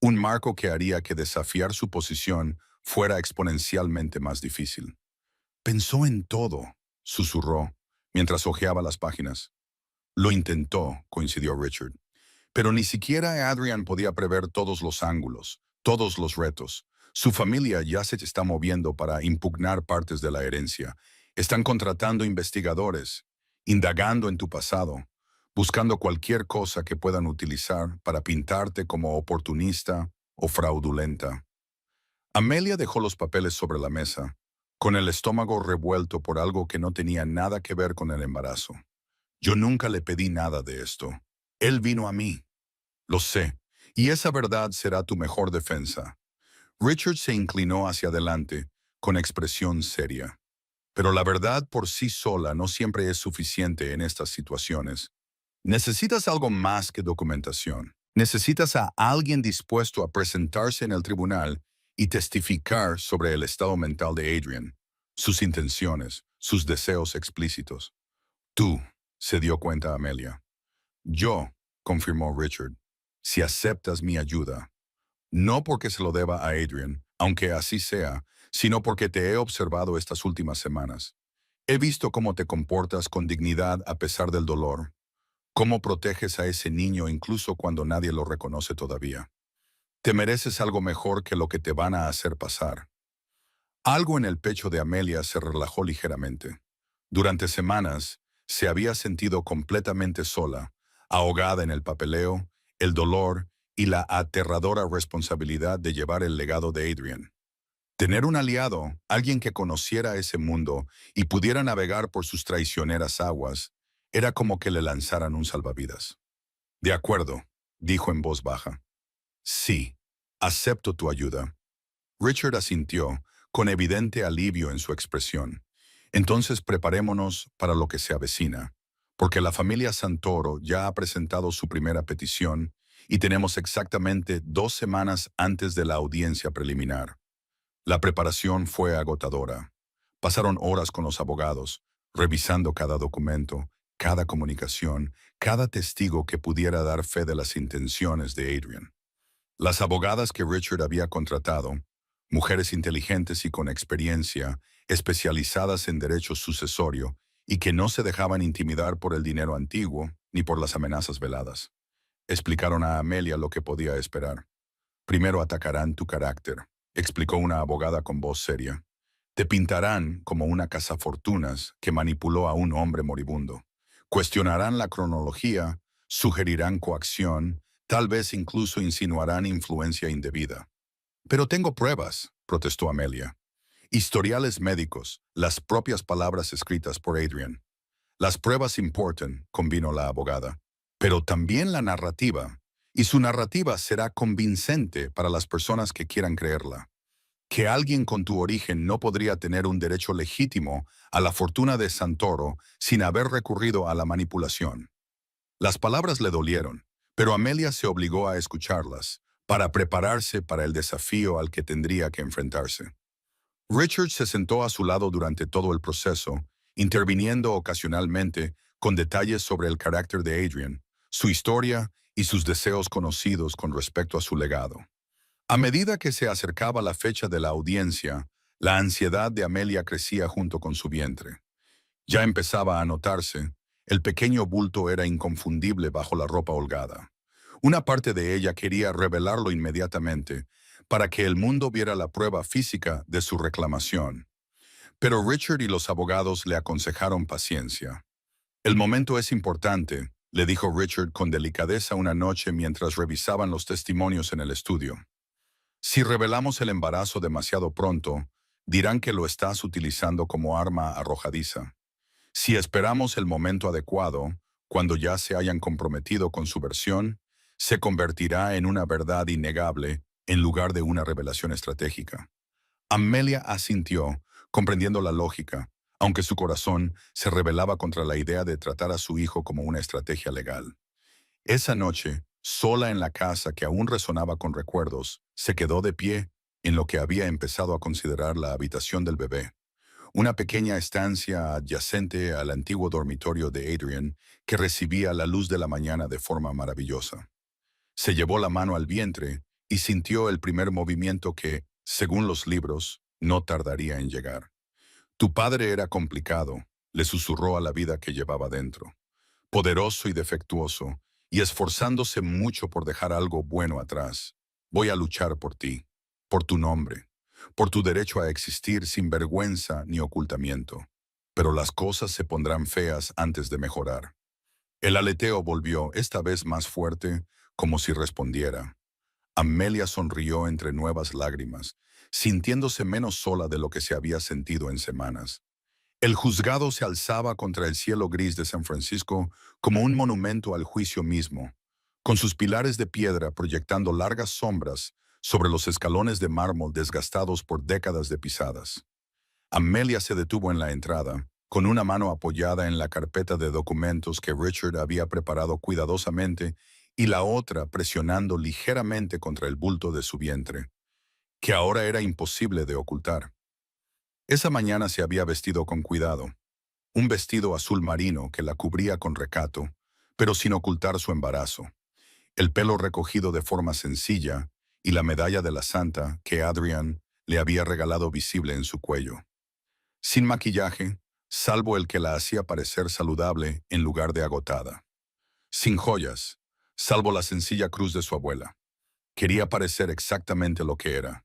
un marco que haría que desafiar su posición fuera exponencialmente más difícil. Pensó en todo, susurró, mientras hojeaba las páginas. Lo intentó, coincidió Richard. Pero ni siquiera Adrian podía prever todos los ángulos, todos los retos. Su familia ya se está moviendo para impugnar partes de la herencia. Están contratando investigadores, indagando en tu pasado, buscando cualquier cosa que puedan utilizar para pintarte como oportunista o fraudulenta. Amelia dejó los papeles sobre la mesa, con el estómago revuelto por algo que no tenía nada que ver con el embarazo. Yo nunca le pedí nada de esto. Él vino a mí. Lo sé, y esa verdad será tu mejor defensa. Richard se inclinó hacia adelante, con expresión seria. Pero la verdad por sí sola no siempre es suficiente en estas situaciones. Necesitas algo más que documentación. Necesitas a alguien dispuesto a presentarse en el tribunal y testificar sobre el estado mental de Adrian, sus intenciones, sus deseos explícitos. Tú, se dio cuenta Amelia. Yo, confirmó Richard, si aceptas mi ayuda. No porque se lo deba a Adrian, aunque así sea, sino porque te he observado estas últimas semanas. He visto cómo te comportas con dignidad a pesar del dolor, cómo proteges a ese niño incluso cuando nadie lo reconoce todavía. Te mereces algo mejor que lo que te van a hacer pasar. Algo en el pecho de Amelia se relajó ligeramente. Durante semanas, se había sentido completamente sola, ahogada en el papeleo, el dolor y la aterradora responsabilidad de llevar el legado de Adrian. Tener un aliado, alguien que conociera ese mundo y pudiera navegar por sus traicioneras aguas, era como que le lanzaran un salvavidas. De acuerdo, dijo en voz baja. Sí, acepto tu ayuda. Richard asintió, con evidente alivio en su expresión. Entonces preparémonos para lo que se avecina, porque la familia Santoro ya ha presentado su primera petición y tenemos exactamente 2 semanas antes de la audiencia preliminar. La preparación fue agotadora. Pasaron horas con los abogados, revisando cada documento, cada comunicación, cada testigo que pudiera dar fe de las intenciones de Adrian. Las abogadas que Richard había contratado, mujeres inteligentes y con experiencia, especializadas en derecho sucesorio y que no se dejaban intimidar por el dinero antiguo ni por las amenazas veladas. Explicaron a Amelia lo que podía esperar. Primero atacarán tu carácter, explicó una abogada con voz seria. Te pintarán como una cazafortunas que manipuló a un hombre moribundo. Cuestionarán la cronología, sugerirán coacción, tal vez incluso insinuarán influencia indebida. Pero tengo pruebas, protestó Amelia. Historiales médicos, las propias palabras escritas por Adrian. Las pruebas importan, convino la abogada, pero también la narrativa, y su narrativa será convincente para las personas que quieran creerla. Que alguien con tu origen no podría tener un derecho legítimo a la fortuna de Santoro sin haber recurrido a la manipulación. Las palabras le dolieron, pero Amelia se obligó a escucharlas, para prepararse para el desafío al que tendría que enfrentarse. Richard se sentó a su lado durante todo el proceso, interviniendo ocasionalmente con detalles sobre el carácter de Adrian, su historia y sus deseos conocidos con respecto a su legado. A medida que se acercaba la fecha de la audiencia, la ansiedad de Amelia crecía junto con su vientre. Ya empezaba a notarse, el pequeño bulto era inconfundible bajo la ropa holgada. Una parte de ella quería revelarlo inmediatamente, para que el mundo viera la prueba física de su reclamación. Pero Richard y los abogados le aconsejaron paciencia. El momento es importante, le dijo Richard con delicadeza una noche mientras revisaban los testimonios en el estudio. Si revelamos el embarazo demasiado pronto, dirán que lo estás utilizando como arma arrojadiza. Si esperamos el momento adecuado, cuando ya se hayan comprometido con su versión, se convertirá en una verdad innegable en lugar de una revelación estratégica. Amelia asintió, comprendiendo la lógica, aunque su corazón se rebelaba contra la idea de tratar a su hijo como una estrategia legal. Esa noche, sola en la casa que aún resonaba con recuerdos, se quedó de pie en lo que había empezado a considerar la habitación del bebé, una pequeña estancia adyacente al antiguo dormitorio de Adrian que recibía la luz de la mañana de forma maravillosa. Se llevó la mano al vientre y sintió el primer movimiento que, según los libros, no tardaría en llegar. Tu padre era complicado, le susurró a la vida que llevaba dentro, poderoso y defectuoso, y esforzándose mucho por dejar algo bueno atrás. Voy a luchar por ti, por tu nombre, por tu derecho a existir sin vergüenza ni ocultamiento. Pero las cosas se pondrán feas antes de mejorar. El aleteo volvió, esta vez más fuerte, como si respondiera. Amelia sonrió entre nuevas lágrimas, sintiéndose menos sola de lo que se había sentido en semanas. El juzgado se alzaba contra el cielo gris de San Francisco como un monumento al juicio mismo, con sus pilares de piedra proyectando largas sombras sobre los escalones de mármol desgastados por décadas de pisadas. Amelia se detuvo en la entrada, con una mano apoyada en la carpeta de documentos que Richard había preparado cuidadosamente y la otra presionando ligeramente contra el bulto de su vientre, que ahora era imposible de ocultar. Esa mañana se había vestido con cuidado, un vestido azul marino que la cubría con recato, pero sin ocultar su embarazo, el pelo recogido de forma sencilla y la medalla de la santa que Adrian le había regalado visible en su cuello. Sin maquillaje, salvo el que la hacía parecer saludable en lugar de agotada. Sin joyas, salvo la sencilla cruz de su abuela. Quería parecer exactamente lo que era,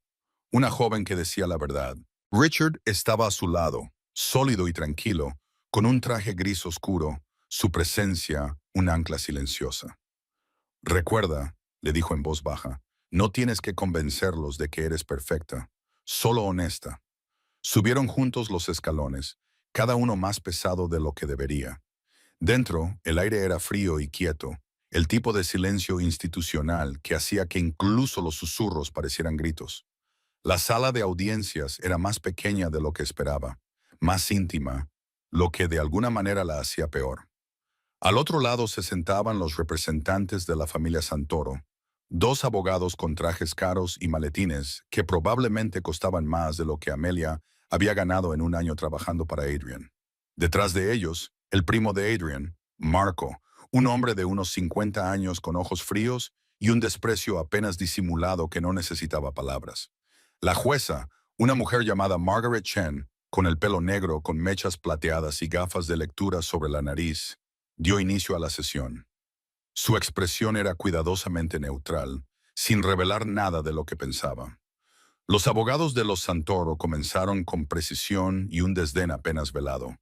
una joven que decía la verdad. Richard estaba a su lado, sólido y tranquilo, con un traje gris oscuro, su presencia un ancla silenciosa. Recuerda, le dijo en voz baja, no tienes que convencerlos de que eres perfecta, solo honesta. Subieron juntos los escalones, cada uno más pesado de lo que debería. Dentro, el aire era frío y quieto, el tipo de silencio institucional que hacía que incluso los susurros parecieran gritos. La sala de audiencias era más pequeña de lo que esperaba, más íntima, lo que de alguna manera la hacía peor. Al otro lado se sentaban los representantes de la familia Santoro, dos abogados con trajes caros y maletines que probablemente costaban más de lo que Amelia había ganado en un año trabajando para Adrian. Detrás de ellos, el primo de Adrian, Marco, un hombre de unos 50 años con ojos fríos y un desprecio apenas disimulado que no necesitaba palabras. La jueza, una mujer llamada Margaret Chen, con el pelo negro con mechas plateadas y gafas de lectura sobre la nariz, dio inicio a la sesión. Su expresión era cuidadosamente neutral, sin revelar nada de lo que pensaba. Los abogados de los Santoro comenzaron con precisión y un desdén apenas velado,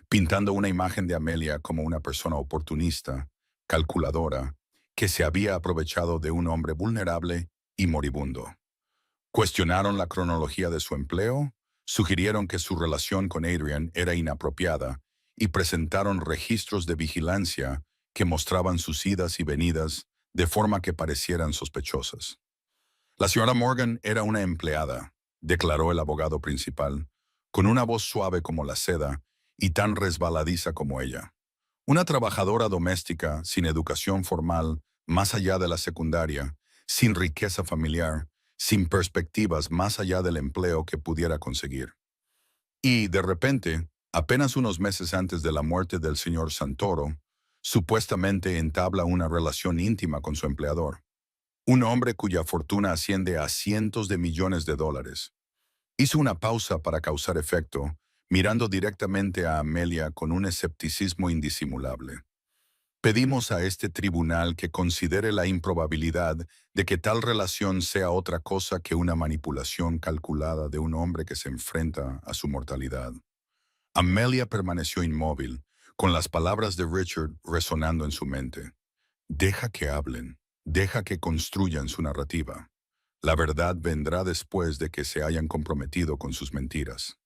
pintando una imagen de Amelia como una persona oportunista, calculadora, que se había aprovechado de un hombre vulnerable y moribundo. Cuestionaron la cronología de su empleo, sugirieron que su relación con Adrian era inapropiada y presentaron registros de vigilancia que mostraban sus idas y venidas de forma que parecieran sospechosas. La señora Morgan era una empleada, declaró el abogado principal, con una voz suave como la seda y tan resbaladiza como ella. Una trabajadora doméstica sin educación formal, más allá de la secundaria, sin riqueza familiar, sin perspectivas más allá del empleo que pudiera conseguir. Y, de repente, apenas unos meses antes de la muerte del señor Santoro, supuestamente entabla una relación íntima con su empleador, un hombre cuya fortuna asciende a cientos de millones de dólares. Hizo una pausa para causar efecto, mirando directamente a Amelia con un escepticismo indisimulable. Pedimos a este tribunal que considere la improbabilidad de que tal relación sea otra cosa que una manipulación calculada de un hombre que se enfrenta a su mortalidad. Amelia permaneció inmóvil, con las palabras de Richard resonando en su mente. Deja que hablen, deja que construyan su narrativa. La verdad vendrá después de que se hayan comprometido con sus mentiras.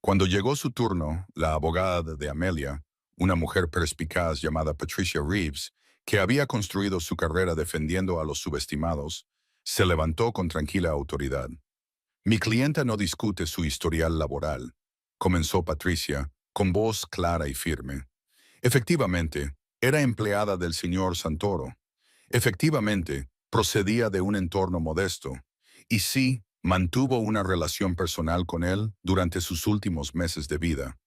Cuando llegó su turno, la abogada de Amelia, una mujer perspicaz llamada Patricia Reeves, que había construido su carrera defendiendo a los subestimados, se levantó con tranquila autoridad. Mi clienta no discute su historial laboral, comenzó Patricia, con voz clara y firme. Efectivamente, era empleada del señor Santoro. Efectivamente, procedía de un entorno modesto. Y sí, mantuvo una relación personal con él durante sus últimos meses de vida.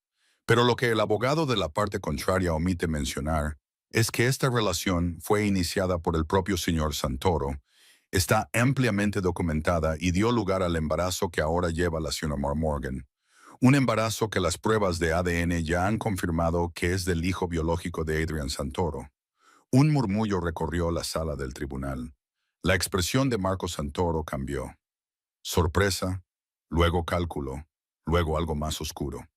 Pero lo que el abogado de la parte contraria omite mencionar es que esta relación fue iniciada por el propio señor Santoro, está ampliamente documentada y dio lugar al embarazo que ahora lleva la señora Morgan. Un embarazo que las pruebas de ADN ya han confirmado que es del hijo biológico de Adrian Santoro. Un murmullo recorrió la sala del tribunal. La expresión de Marco Santoro cambió. Sorpresa, luego cálculo, luego algo más oscuro.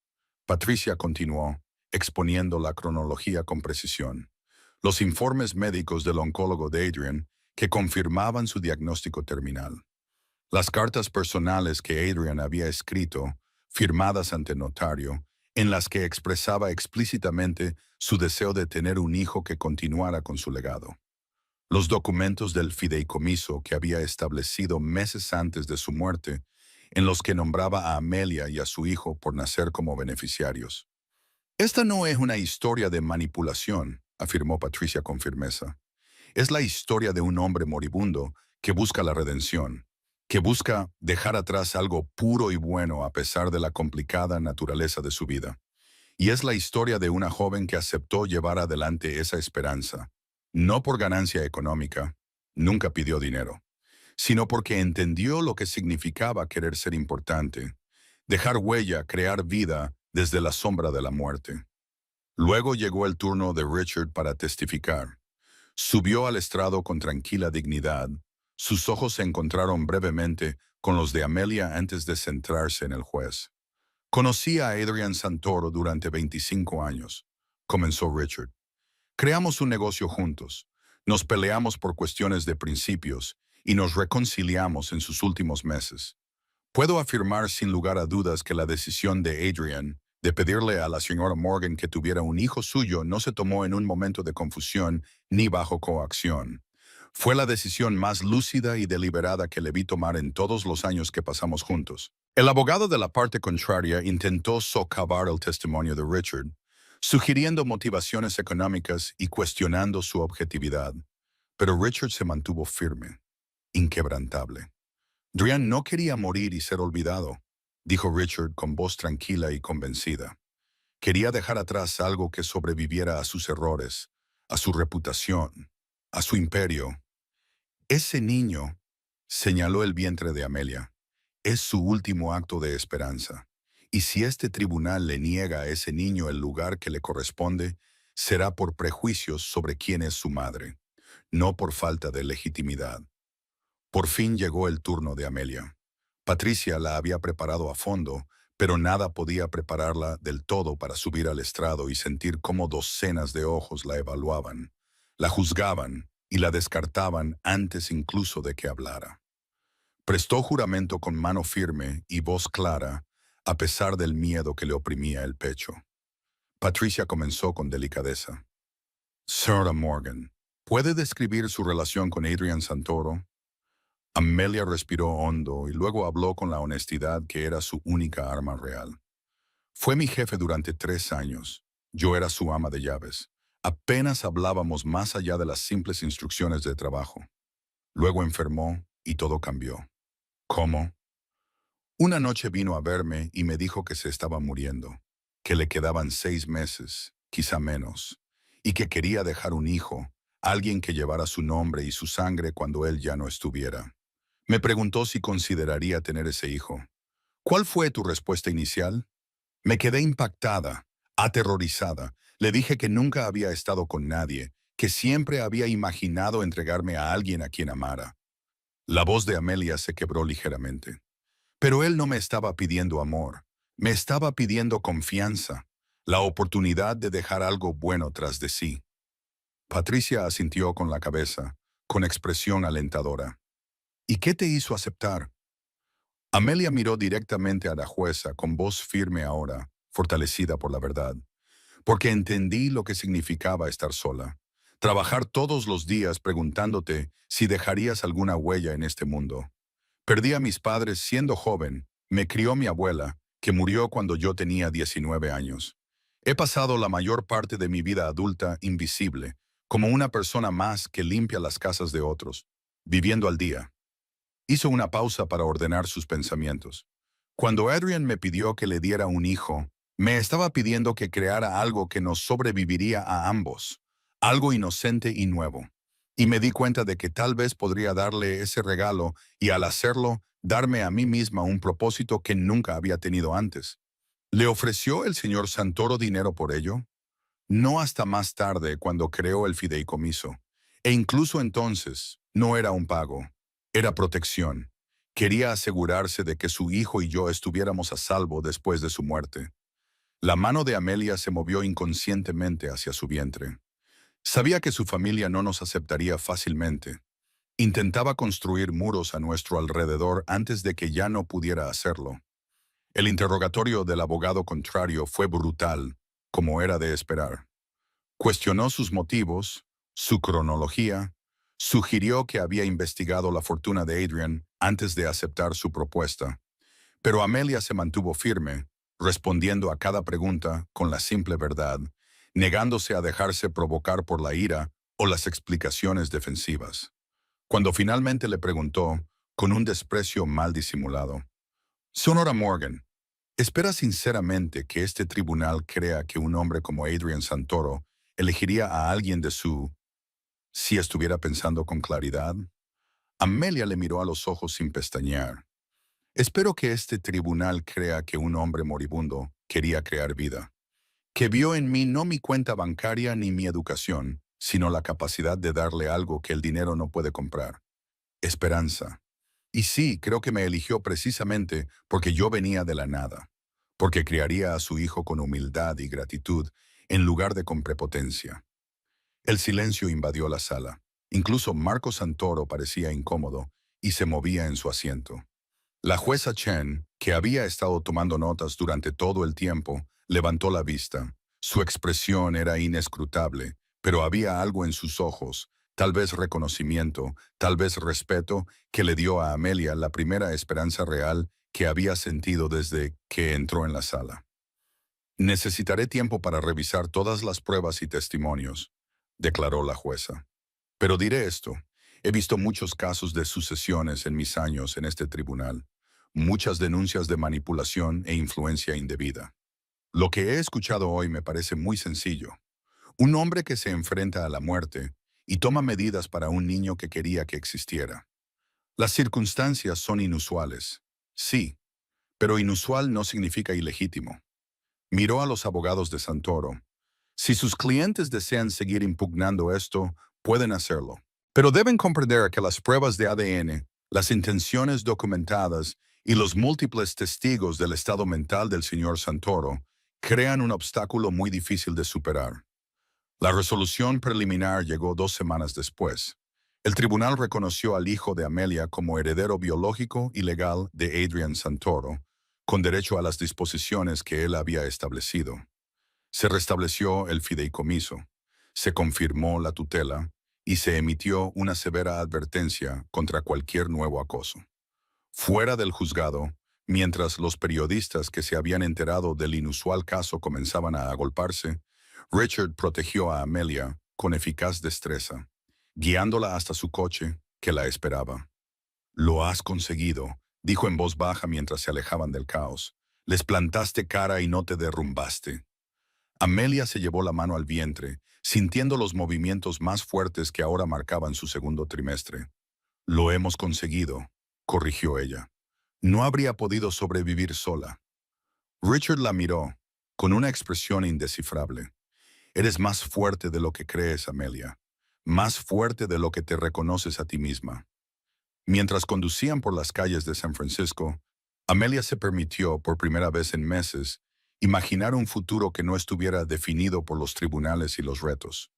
Patricia continuó, exponiendo la cronología con precisión. Los informes médicos del oncólogo de Adrian que confirmaban su diagnóstico terminal. Las cartas personales que Adrian había escrito, firmadas ante notario, en las que expresaba explícitamente su deseo de tener un hijo que continuara con su legado. Los documentos del fideicomiso que había establecido meses antes de su muerte, en los que nombraba a Amelia y a su hijo por nacer como beneficiarios. Esta no es una historia de manipulación, afirmó Patricia con firmeza. Es la historia de un hombre moribundo que busca la redención, que busca dejar atrás algo puro y bueno a pesar de la complicada naturaleza de su vida. Y es la historia de una joven que aceptó llevar adelante esa esperanza, no por ganancia económica, nunca pidió dinero, sino porque entendió lo que significaba querer ser importante, dejar huella, crear vida desde la sombra de la muerte. Luego llegó el turno de Richard para testificar. Subió al estrado con tranquila dignidad. Sus ojos se encontraron brevemente con los de Amelia antes de centrarse en el juez. Conocí a Adrian Santoro durante 25 años, comenzó Richard. Creamos un negocio juntos. Nos peleamos por cuestiones de principios y nos reconciliamos en sus últimos meses. Puedo afirmar sin lugar a dudas que la decisión de Adrian de pedirle a la señora Morgan que tuviera un hijo suyo no se tomó en un momento de confusión ni bajo coacción. Fue la decisión más lúcida y deliberada que le vi tomar en todos los años que pasamos juntos. El abogado de la parte contraria intentó socavar el testimonio de Richard, sugiriendo motivaciones económicas y cuestionando su objetividad. Pero Richard se mantuvo firme, inquebrantable. Drian no quería morir y ser olvidado, dijo Richard con voz tranquila y convencida. Quería dejar atrás algo que sobreviviera a sus errores, a su reputación, a su imperio. Ese niño, señaló el vientre de Amelia, es su último acto de esperanza. Y si este tribunal le niega a ese niño el lugar que le corresponde, será por prejuicios sobre quién es su madre, no por falta de legitimidad. Por fin llegó el turno de Amelia. Patricia la había preparado a fondo, pero nada podía prepararla del todo para subir al estrado y sentir cómo docenas de ojos la evaluaban, la juzgaban y la descartaban antes incluso de que hablara. Prestó juramento con mano firme y voz clara, a pesar del miedo que le oprimía el pecho. Patricia comenzó con delicadeza. Sarah Morgan, ¿puede describir su relación con Adrian Santoro? Amelia respiró hondo y luego habló con la honestidad que era su única arma real. Fue mi jefe durante 3 años. Yo era su ama de llaves. Apenas hablábamos más allá de las simples instrucciones de trabajo. Luego enfermó y todo cambió. ¿Cómo? Una noche vino a verme y me dijo que se estaba muriendo, que le quedaban 6 meses, quizá menos, y que quería dejar un hijo, alguien que llevara su nombre y su sangre cuando él ya no estuviera. Me preguntó si consideraría tener ese hijo. ¿Cuál fue tu respuesta inicial? Me quedé impactada, aterrorizada. Le dije que nunca había estado con nadie, que siempre había imaginado entregarme a alguien a quien amara. La voz de Amelia se quebró ligeramente. Pero él no me estaba pidiendo amor, me estaba pidiendo confianza, la oportunidad de dejar algo bueno tras de sí. Patricia asintió con la cabeza, con expresión alentadora. ¿Y qué te hizo aceptar? Amelia miró directamente a la jueza con voz firme ahora, fortalecida por la verdad, porque entendí lo que significaba estar sola. Trabajar todos los días preguntándote si dejarías alguna huella en este mundo. Perdí a mis padres siendo joven, me crió mi abuela, que murió cuando yo tenía 19 años. He pasado la mayor parte de mi vida adulta invisible, como una persona más que limpia las casas de otros, viviendo al día. Hizo una pausa para ordenar sus pensamientos. Cuando Adrian me pidió que le diera un hijo, me estaba pidiendo que creara algo que nos sobreviviría a ambos, algo inocente y nuevo. Y me di cuenta de que tal vez podría darle ese regalo y al hacerlo, darme a mí misma un propósito que nunca había tenido antes. ¿Le ofreció el señor Santoro dinero por ello? No hasta más tarde cuando creó el fideicomiso. E incluso entonces, no era un pago, era protección. Quería asegurarse de que su hijo y yo estuviéramos a salvo después de su muerte. La mano de Amelia se movió inconscientemente hacia su vientre. Sabía que su familia no nos aceptaría fácilmente. Intentaba construir muros a nuestro alrededor antes de que ya no pudiera hacerlo. El interrogatorio del abogado contrario fue brutal, como era de esperar. Cuestionó sus motivos, su cronología, sugirió que había investigado la fortuna de Adrian antes de aceptar su propuesta. Pero Amelia se mantuvo firme, respondiendo a cada pregunta con la simple verdad, negándose a dejarse provocar por la ira o las explicaciones defensivas. Cuando finalmente le preguntó, con un desprecio mal disimulado, «Sonora Morgan, ¿espera sinceramente que este tribunal crea que un hombre como Adrian Santoro elegiría a alguien de su... si estuviera pensando con claridad?» Amelia le miró a los ojos sin pestañear. «Espero que este tribunal crea que un hombre moribundo quería crear vida, que vio en mí no mi cuenta bancaria ni mi educación, sino la capacidad de darle algo que el dinero no puede comprar. Esperanza. Y sí, creo que me eligió precisamente porque yo venía de la nada, porque criaría a su hijo con humildad y gratitud en lugar de con prepotencia». El silencio invadió la sala. Incluso Marco Santoro parecía incómodo y se movía en su asiento. La jueza Chen, que había estado tomando notas durante todo el tiempo, levantó la vista. Su expresión era inescrutable, pero había algo en sus ojos, tal vez reconocimiento, tal vez respeto, que le dio a Amelia la primera esperanza real que había sentido desde que entró en la sala. «Necesitaré tiempo para revisar todas las pruebas y testimonios», declaró la jueza. «Pero diré esto, he visto muchos casos de sucesiones en mis años en este tribunal, muchas denuncias de manipulación e influencia indebida. Lo que he escuchado hoy me parece muy sencillo. Un hombre que se enfrenta a la muerte y toma medidas para un niño que quería que existiera. Las circunstancias son inusuales, sí, pero inusual no significa ilegítimo». Miró a los abogados de Santoro. «Si sus clientes desean seguir impugnando esto, pueden hacerlo. Pero deben comprender que las pruebas de ADN, las intenciones documentadas y los múltiples testigos del estado mental del señor Santoro crean un obstáculo muy difícil de superar». La resolución preliminar llegó 2 semanas después. El tribunal reconoció al hijo de Amelia como heredero biológico y legal de Adrian Santoro, con derecho a las disposiciones que él había establecido. Se restableció el fideicomiso, se confirmó la tutela y se emitió una severa advertencia contra cualquier nuevo acoso. Fuera del juzgado, mientras los periodistas que se habían enterado del inusual caso comenzaban a agolparse, Richard protegió a Amelia con eficaz destreza, guiándola hasta su coche, que la esperaba. «Lo has conseguido», dijo en voz baja mientras se alejaban del caos. «Les plantaste cara y no te derrumbaste». Amelia se llevó la mano al vientre, sintiendo los movimientos más fuertes que ahora marcaban su segundo trimestre. «Lo hemos conseguido», corrigió ella. «No habría podido sobrevivir sola». Richard la miró, con una expresión indescifrable. «Eres más fuerte de lo que crees, Amelia. más fuerte de lo que te reconoces a ti misma. Mientras conducían por las calles de San Francisco, Amelia se permitió, por primera vez en meses, imaginar un futuro que no estuviera definido por los tribunales y los retos.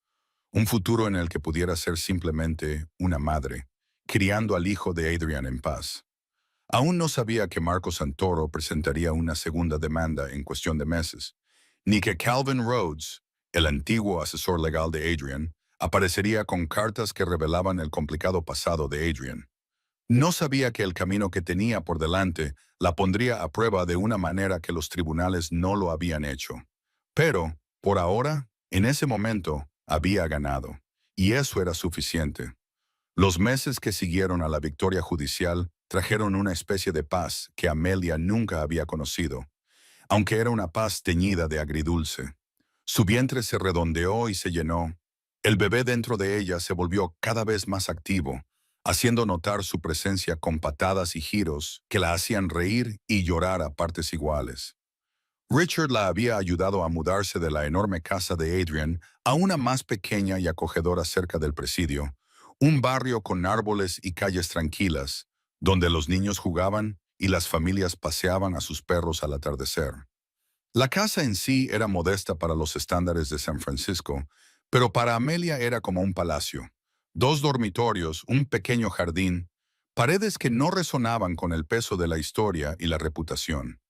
Un futuro en el que pudiera ser simplemente una madre, criando al hijo de Adrian en paz. Aún no sabía que Marco Santoro presentaría una segunda demanda en cuestión de meses, ni que Calvin Rhodes, el antiguo asesor legal de Adrian, aparecería con cartas que revelaban el complicado pasado de Adrian. No sabía que el camino que tenía por delante la pondría a prueba de una manera que los tribunales no lo habían hecho. Pero, por ahora, en ese momento, había ganado. Y eso era suficiente. Los meses que siguieron a la victoria judicial trajeron una especie de paz que Amelia nunca había conocido, aunque era una paz teñida de agridulce. Su vientre se redondeó y se llenó. El bebé dentro de ella se volvió cada vez más activo, haciendo notar su presencia con patadas y giros que la hacían reír y llorar a partes iguales. Richard la había ayudado a mudarse de la enorme casa de Adrian a una más pequeña y acogedora cerca del presidio, un barrio con árboles y calles tranquilas, donde los niños jugaban y las familias paseaban a sus perros al atardecer. La casa en sí era modesta para los estándares de San Francisco, pero para Amelia era como un palacio. 2 dormitorios, un pequeño jardín, paredes que no resonaban con el peso de la historia y la reputación.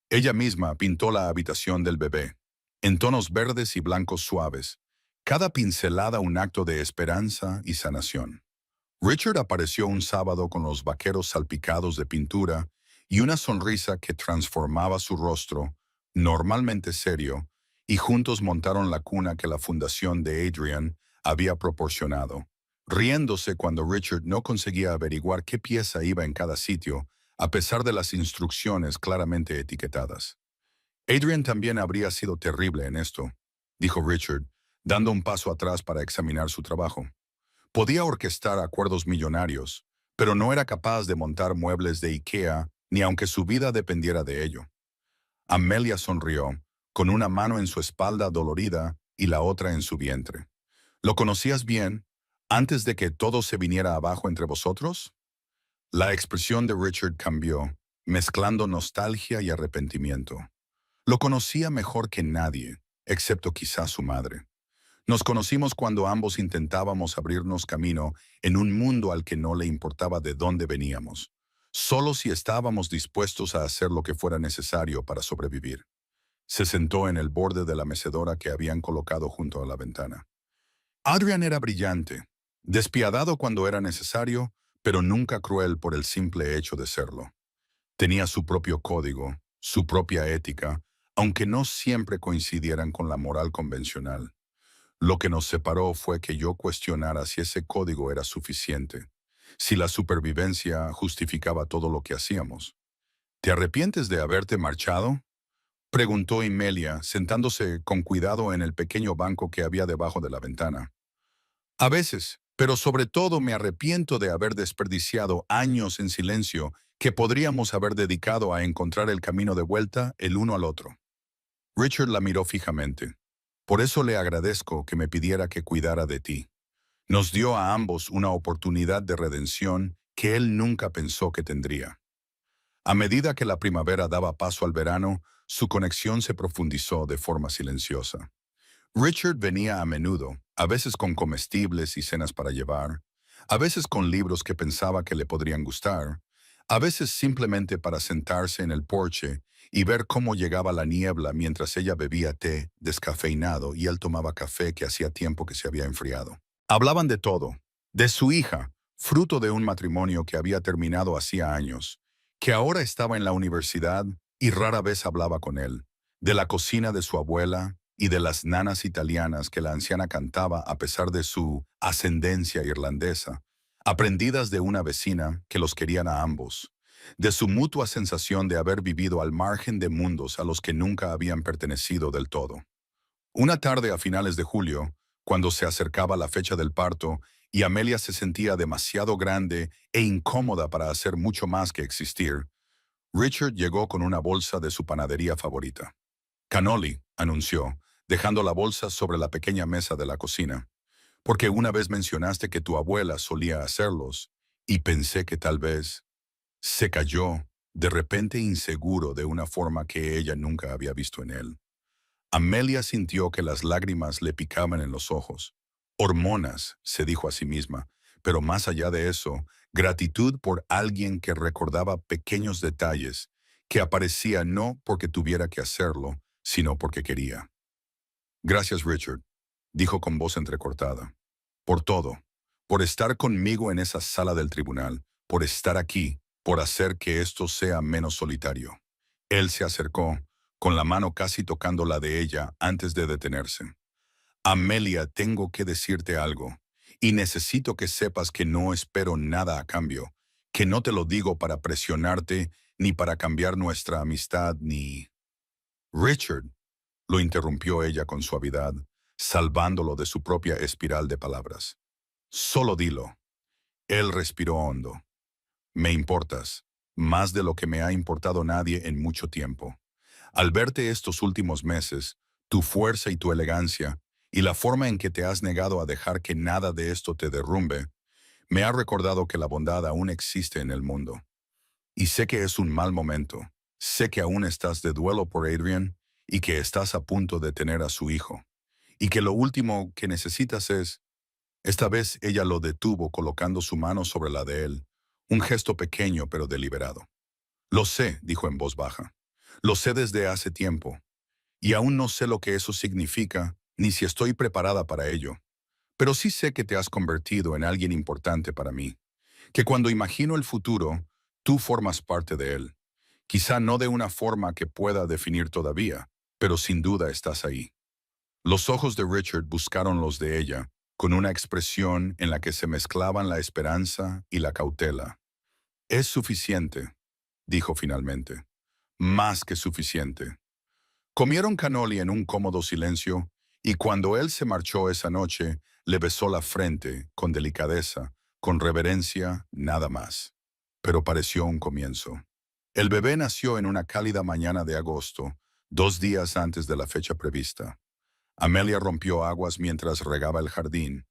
Ella misma pintó la habitación del bebé, en tonos verdes y blancos suaves, cada pincelada un acto de esperanza y sanación. Richard apareció un sábado con los vaqueros salpicados de pintura y una sonrisa que transformaba su rostro, normalmente serio, y juntos montaron la cuna que la fundación de Adrian había proporcionado, riéndose cuando Richard no conseguía averiguar qué pieza iba en cada sitio, a pesar de las instrucciones claramente etiquetadas. Adrian también habría sido terrible en esto, dijo Richard, dando un paso atrás para examinar su trabajo. Podía orquestar acuerdos millonarios, pero no era capaz de montar muebles de IKEA, ni aunque su vida dependiera de ello. Amelia sonrió, con una mano en su espalda dolorida y la otra en su vientre. ¿Lo conocías bien, antes de que todo se viniera abajo entre vosotros? La expresión de Richard cambió, mezclando nostalgia y arrepentimiento. Lo conocía mejor que nadie, excepto quizá su madre. Nos conocimos cuando ambos intentábamos abrirnos camino en un mundo al que no le importaba de dónde veníamos, solo si estábamos dispuestos a hacer lo que fuera necesario para sobrevivir. Se sentó en el borde de la mecedora que habían colocado junto a la ventana. Adrian era brillante, despiadado cuando era necesario, pero nunca cruel por el simple hecho de serlo. Tenía su propio código, su propia ética, aunque no siempre coincidieran con la moral convencional. Lo que nos separó fue que yo cuestionara si ese código era suficiente, si la supervivencia justificaba todo lo que hacíamos. ¿Te arrepientes de haberte marchado?, preguntó Emilia, sentándose con cuidado en el pequeño banco que había debajo de la ventana. A veces, pero sobre todo me arrepiento de haber desperdiciado años en silencio que podríamos haber dedicado a encontrar el camino de vuelta el uno al otro. Richard la miró fijamente. Por eso le agradezco que me pidiera que cuidara de ti. Nos dio a ambos una oportunidad de redención que él nunca pensó que tendría. A medida que la primavera daba paso al verano, su conexión se profundizó de forma silenciosa. Richard venía a menudo, a veces con comestibles y cenas para llevar, a veces con libros que pensaba que le podrían gustar, a veces simplemente para sentarse en el porche y ver cómo llegaba la niebla mientras ella bebía té descafeinado y él tomaba café que hacía tiempo que se había enfriado. Hablaban de todo, de su hija, fruto de un matrimonio que había terminado hacía años, que ahora estaba en la universidad y rara vez hablaba con él, de la cocina de su abuela y de las nanas italianas que la anciana cantaba a pesar de su ascendencia irlandesa, aprendidas de una vecina que los querían a ambos, de su mutua sensación de haber vivido al margen de mundos a los que nunca habían pertenecido del todo. Una tarde a finales de julio, cuando se acercaba la fecha del parto y Amelia se sentía demasiado grande e incómoda para hacer mucho más que existir, Richard llegó con una bolsa de su panadería favorita. Cannoli, anunció, dejando la bolsa sobre la pequeña mesa de la cocina. porque una vez mencionaste que tu abuela solía hacerlos, y pensé que tal vez se calló, de repente inseguro de una forma que ella nunca había visto en él. Amelia sintió que las lágrimas le picaban en los ojos. Hormonas, se dijo a sí misma, pero más allá de eso, gratitud por alguien que recordaba pequeños detalles, que aparecía no porque tuviera que hacerlo, sino porque quería. Gracias, Richard, dijo con voz entrecortada. Por todo, por estar conmigo en esa sala del tribunal, por estar aquí, por hacer que esto sea menos solitario. Él se acercó, con la mano casi tocando la de ella antes de detenerse. Amelia, tengo que decirte algo, y necesito que sepas que no espero nada a cambio, que no te lo digo para presionarte, ni para cambiar nuestra amistad, ni... Richard, lo interrumpió ella con suavidad, salvándolo de su propia espiral de palabras. Solo dilo. Él respiró hondo. Me importas, más de lo que me ha importado nadie en mucho tiempo. Al verte estos últimos meses, tu fuerza y tu elegancia, y la forma en que te has negado a dejar que nada de esto te derrumbe, me ha recordado que la bondad aún existe en el mundo. Y sé que es un mal momento. Sé que aún estás de duelo por Adrian y que estás a punto de tener a su hijo. Y que lo último que necesitas es... Esta vez ella lo detuvo colocando su mano sobre la de él, un gesto pequeño pero deliberado. Lo sé, dijo en voz baja. Lo sé desde hace tiempo. Y aún no sé lo que eso significa, ni si estoy preparada para ello. Pero sí sé que te has convertido en alguien importante para mí. Que cuando imagino el futuro, tú formas parte de él. Quizá no de una forma que pueda definir todavía, pero sin duda estás ahí. Los ojos de Richard buscaron los de ella, con una expresión en la que se mezclaban la esperanza y la cautela. Es suficiente, dijo finalmente. Más que suficiente. Comieron cannoli en un cómodo silencio, y cuando él se marchó esa noche, le besó la frente, con delicadeza, con reverencia, nada más. Pero pareció un comienzo. El bebé nació en una cálida mañana de agosto, 2 días antes de la fecha prevista. Amelia rompió aguas mientras regaba el jardín,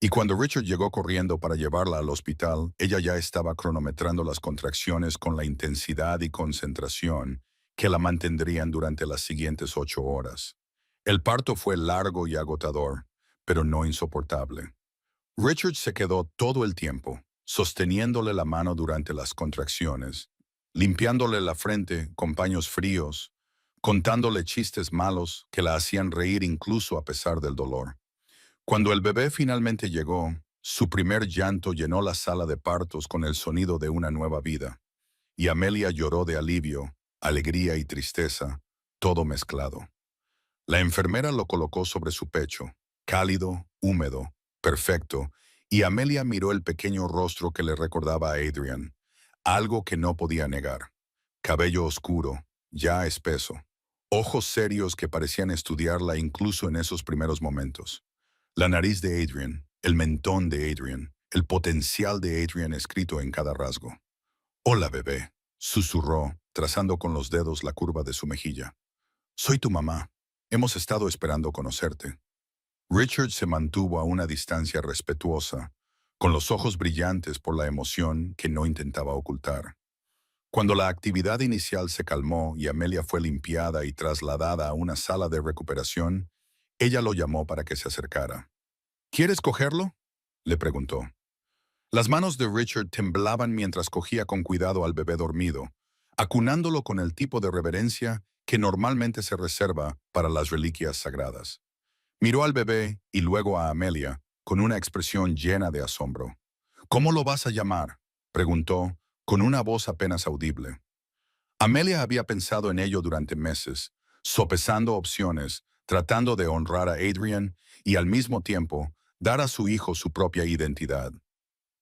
y cuando Richard llegó corriendo para llevarla al hospital, ella ya estaba cronometrando las contracciones con la intensidad y concentración que la mantendrían durante las siguientes 8 horas. El parto fue largo y agotador, pero no insoportable. Richard se quedó todo el tiempo, sosteniéndole la mano durante las contracciones, limpiándole la frente con paños fríos, contándole chistes malos que la hacían reír incluso a pesar del dolor. Cuando el bebé finalmente llegó, su primer llanto llenó la sala de partos con el sonido de una nueva vida, y Amelia lloró de alivio, alegría y tristeza, todo mezclado. La enfermera lo colocó sobre su pecho, cálido, húmedo, perfecto, y Amelia miró el pequeño rostro que le recordaba a Adrian, algo que no podía negar. Cabello oscuro, ya espeso, ojos serios que parecían estudiarla incluso en esos primeros momentos. La nariz de Adrian, el mentón de Adrian, el potencial de Adrian escrito en cada rasgo. Hola, bebé, susurró, trazando con los dedos la curva de su mejilla. Soy tu mamá. Hemos estado esperando conocerte. Richard se mantuvo a una distancia respetuosa, con los ojos brillantes por la emoción que no intentaba ocultar. Cuando la actividad inicial se calmó y Amelia fue limpiada y trasladada a una sala de recuperación, ella lo llamó para que se acercara. ¿Quieres cogerlo?, le preguntó. Las manos de Richard temblaban mientras cogía con cuidado al bebé dormido, acunándolo con el tipo de reverencia que normalmente se reserva para las reliquias sagradas. Miró al bebé y luego a Amelia, con una expresión llena de asombro. ¿Cómo lo vas a llamar?, preguntó, con una voz apenas audible. Amelia había pensado en ello durante meses, sopesando opciones, tratando de honrar a Adrian y al mismo tiempo dar a su hijo su propia identidad.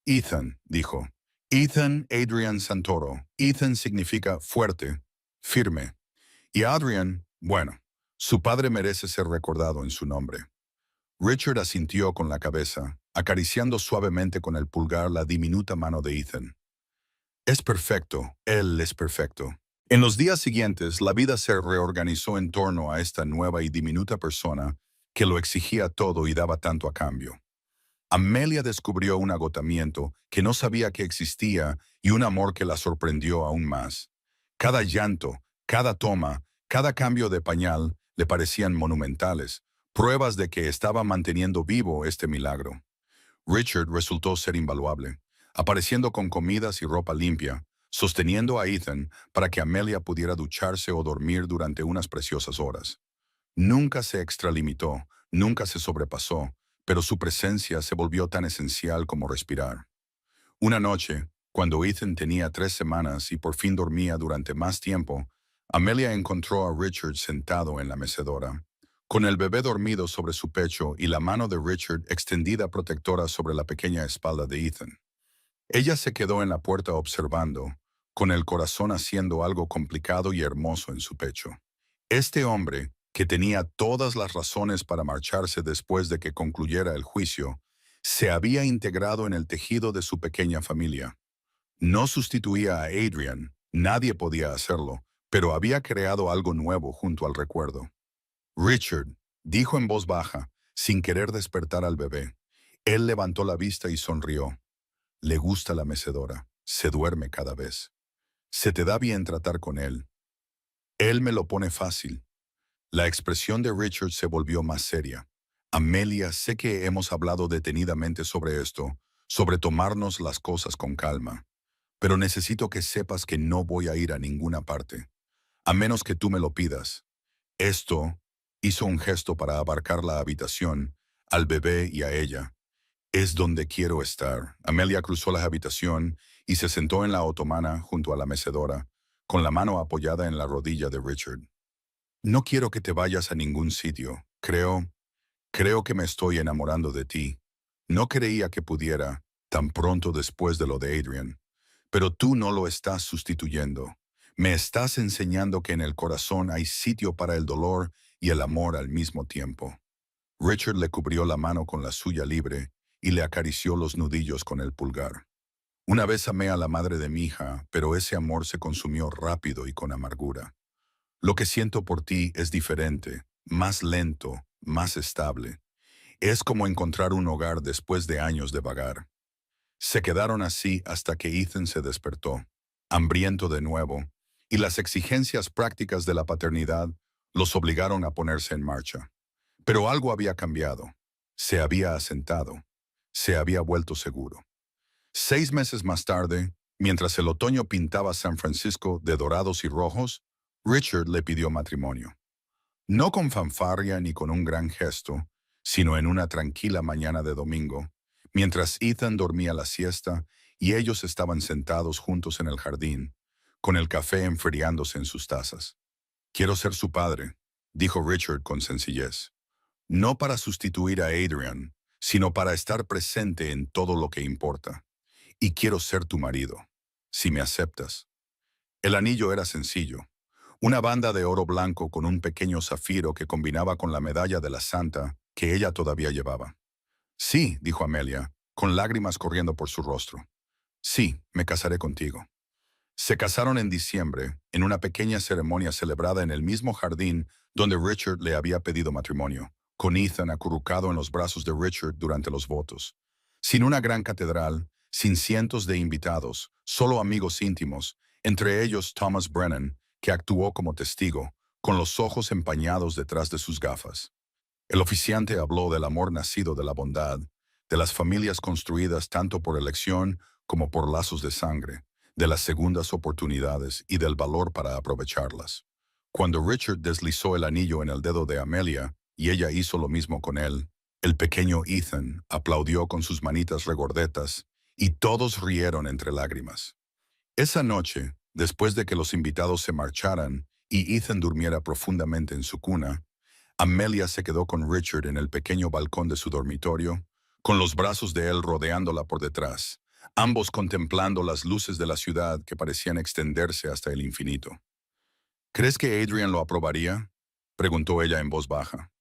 Ethan, dijo. Ethan Adrian Santoro. Ethan significa fuerte, firme. Y Adrian, bueno, su padre merece ser recordado en su nombre. Richard asintió con la cabeza, acariciando suavemente con el pulgar la diminuta mano de Ethan. Es perfecto, él es perfecto. En los días siguientes, la vida se reorganizó en torno a esta nueva y diminuta persona que lo exigía todo y daba tanto a cambio. Amelia descubrió un agotamiento que no sabía que existía y un amor que la sorprendió aún más. Cada llanto, cada toma, cada cambio de pañal le parecían monumentales, pruebas de que estaba manteniendo vivo este milagro. Richard resultó ser invaluable, apareciendo con comidas y ropa limpia, sosteniendo a Ethan para que Amelia pudiera ducharse o dormir durante unas preciosas horas. Nunca se extralimitó, nunca se sobrepasó, pero su presencia se volvió tan esencial como respirar. Una noche, cuando Ethan tenía 3 semanas y por fin dormía durante más tiempo, Amelia encontró a Richard sentado en la mecedora, con el bebé dormido sobre su pecho y la mano de Richard extendida protectora sobre la pequeña espalda de Ethan. Ella se quedó en la puerta observando, con el corazón haciendo algo complicado y hermoso en su pecho. Este hombre, que tenía todas las razones para marcharse después de que concluyera el juicio, se había integrado en el tejido de su pequeña familia. No sustituía a Adrian, nadie podía hacerlo, pero había creado algo nuevo junto al recuerdo. Richard, dijo en voz baja, sin querer despertar al bebé. Él levantó la vista y sonrió. Le gusta la mecedora, se duerme cada vez. Se te da bien tratar con él. Él me lo pone fácil. La expresión de Richard se volvió más seria. Amelia, sé que hemos hablado detenidamente sobre esto, sobre tomarnos las cosas con calma, pero necesito que sepas que no voy a ir a ninguna parte, a menos que tú me lo pidas. Esto hizo un gesto para abarcar la habitación, al bebé y a ella. Es donde quiero estar. Amelia cruzó la habitación y se sentó en la otomana junto a la mecedora, con la mano apoyada en la rodilla de Richard. No quiero que te vayas a ningún sitio. Creo que me estoy enamorando de ti. No creía que pudiera, tan pronto después de lo de Adrian. Pero tú no lo estás sustituyendo. Me estás enseñando que en el corazón hay sitio para el dolor y el amor al mismo tiempo. Richard le cubrió la mano con la suya libre y le acarició los nudillos con el pulgar. Una vez amé a la madre de mi hija, pero ese amor se consumió rápido y con amargura. Lo que siento por ti es diferente, más lento, más estable. Es como encontrar un hogar después de años de vagar. Se quedaron así hasta que Ethan se despertó, hambriento de nuevo, y las exigencias prácticas de la paternidad los obligaron a ponerse en marcha. Pero algo había cambiado. Se había asentado. Se había vuelto seguro. 6 meses más tarde, mientras el otoño pintaba San Francisco de dorados y rojos, Richard le pidió matrimonio. No con fanfarria ni con un gran gesto, sino en una tranquila mañana de domingo, mientras Ethan dormía la siesta y ellos estaban sentados juntos en el jardín, con el café enfriándose en sus tazas. Quiero ser su padre, dijo Richard con sencillez. No para sustituir a Adrian, sino para estar presente en todo lo que importa. Y quiero ser tu marido, si me aceptas. El anillo era sencillo. Una banda de oro blanco con un pequeño zafiro que combinaba con la medalla de la santa que ella todavía llevaba. Sí, dijo Amelia, con lágrimas corriendo por su rostro. Sí, me casaré contigo. Se casaron en diciembre, en una pequeña ceremonia celebrada en el mismo jardín donde Richard le había pedido matrimonio, con Ethan acurrucado en los brazos de Richard durante los votos. Sin una gran catedral, sin cientos de invitados, solo amigos íntimos, entre ellos Thomas Brennan, que actuó como testigo, con los ojos empañados detrás de sus gafas. El oficiante habló del amor nacido de la bondad, de las familias construidas tanto por elección como por lazos de sangre, de las segundas oportunidades y del valor para aprovecharlas. Cuando Richard deslizó el anillo en el dedo de Amelia, y ella hizo lo mismo con él, el pequeño Ethan aplaudió con sus manitas regordetas, y todos rieron entre lágrimas. Esa noche, después de que los invitados se marcharan y Ethan durmiera profundamente en su cuna, Amelia se quedó con Richard en el pequeño balcón de su dormitorio, con los brazos de él rodeándola por detrás, ambos contemplando las luces de la ciudad que parecían extenderse hasta el infinito. ¿Crees que Adrian lo aprobaría?, preguntó ella en voz baja.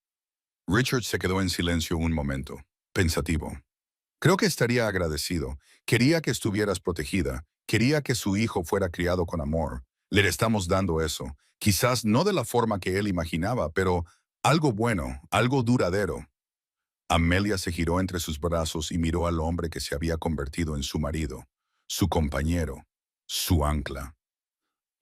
Richard se quedó en silencio un momento, pensativo. Creo que estaría agradecido. Quería que estuvieras protegida. Quería que su hijo fuera criado con amor. Le estamos dando eso. Quizás no de la forma que él imaginaba, pero algo bueno, algo duradero. Amelia se giró entre sus brazos y miró al hombre que se había convertido en su marido, su compañero, su ancla.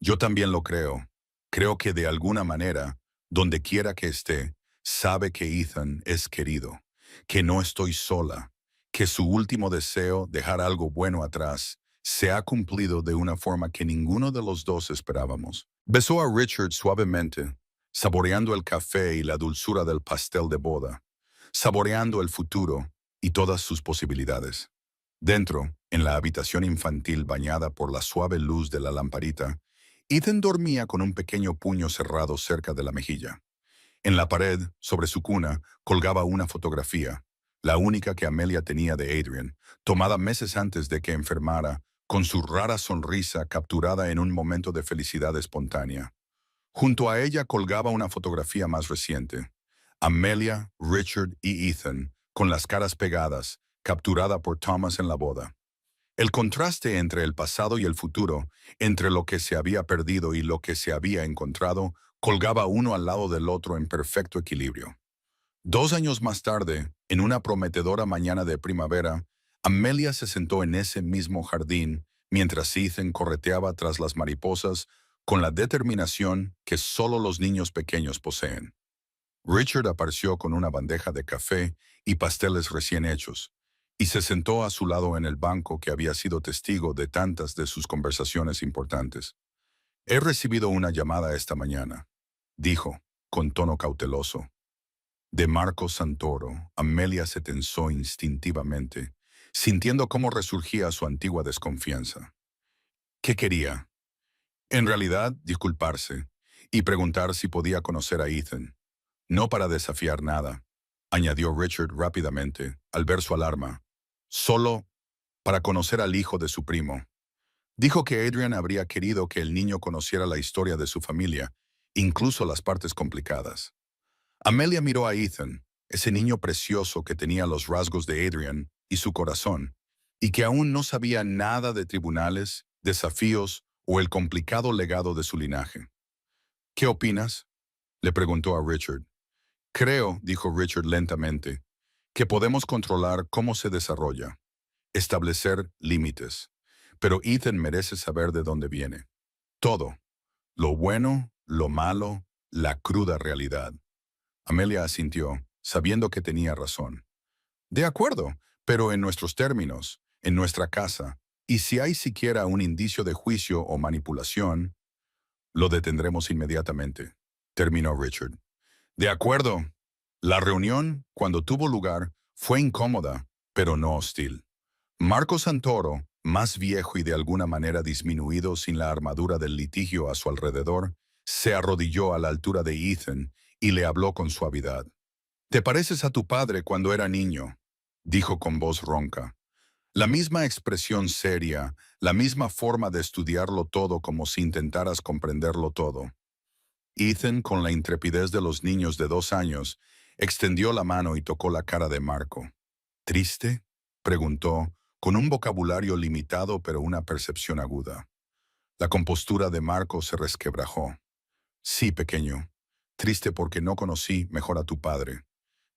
Yo también lo creo. Creo que de alguna manera, donde quiera que esté, sabe que Ethan es querido, que no estoy sola, que su último deseo, dejar algo bueno atrás, se ha cumplido de una forma que ninguno de los dos esperábamos. Besó a Richard suavemente, saboreando el café y la dulzura del pastel de boda, saboreando el futuro y todas sus posibilidades. Dentro, en la habitación infantil bañada por la suave luz de la lamparita, Ethan dormía con un pequeño puño cerrado cerca de la mejilla. En la pared, sobre su cuna, colgaba una fotografía, la única que Amelia tenía de Adrian, tomada meses antes de que enfermara, con su rara sonrisa capturada en un momento de felicidad espontánea. Junto a ella colgaba una fotografía más reciente. Amelia, Richard y Ethan, con las caras pegadas, capturada por Thomas en la boda. El contraste entre el pasado y el futuro, entre lo que se había perdido y lo que se había encontrado, colgaba uno al lado del otro en perfecto equilibrio. 2 años más tarde, en una prometedora mañana de primavera, Amelia se sentó en ese mismo jardín mientras Ethan correteaba tras las mariposas con la determinación que solo los niños pequeños poseen. Richard apareció con una bandeja de café y pasteles recién hechos, y se sentó a su lado en el banco que había sido testigo de tantas de sus conversaciones importantes. He recibido una llamada esta mañana, dijo, con tono cauteloso. De Marco Santoro. Amelia se tensó instintivamente, sintiendo cómo resurgía su antigua desconfianza. ¿Qué quería? En realidad, disculparse y preguntar si podía conocer a Ethan. No para desafiar nada, añadió Richard rápidamente, al ver su alarma. Solo para conocer al hijo de su primo. Dijo que Adrian habría querido que el niño conociera la historia de su familia, incluso las partes complicadas. Amelia miró a Ethan, ese niño precioso que tenía los rasgos de Adrian y su corazón, y que aún no sabía nada de tribunales, desafíos o el complicado legado de su linaje. ¿Qué opinas? Le preguntó a Richard. Creo, dijo Richard lentamente, que podemos controlar cómo se desarrolla, establecer límites, pero Ethan merece saber de dónde viene. Todo, lo bueno, lo malo, la cruda realidad. Amelia asintió, sabiendo que tenía razón. De acuerdo, pero en nuestros términos, en nuestra casa, y si hay siquiera un indicio de juicio o manipulación, lo detendremos inmediatamente, terminó Richard. De acuerdo. La reunión, cuando tuvo lugar, fue incómoda, pero no hostil. Marco Santoro, más viejo y de alguna manera disminuido sin la armadura del litigio a su alrededor, se arrodilló a la altura de Ethan y le habló con suavidad. «Te pareces a tu padre cuando era niño», dijo con voz ronca. La misma expresión seria, la misma forma de estudiarlo todo como si intentaras comprenderlo todo. Ethan, con la intrepidez de los niños de 2 años, extendió la mano y tocó la cara de Marco. ¿Triste?, preguntó, con un vocabulario limitado pero una percepción aguda. La compostura de Marco se resquebrajó. Sí, pequeño. Triste porque no conocí mejor a tu padre.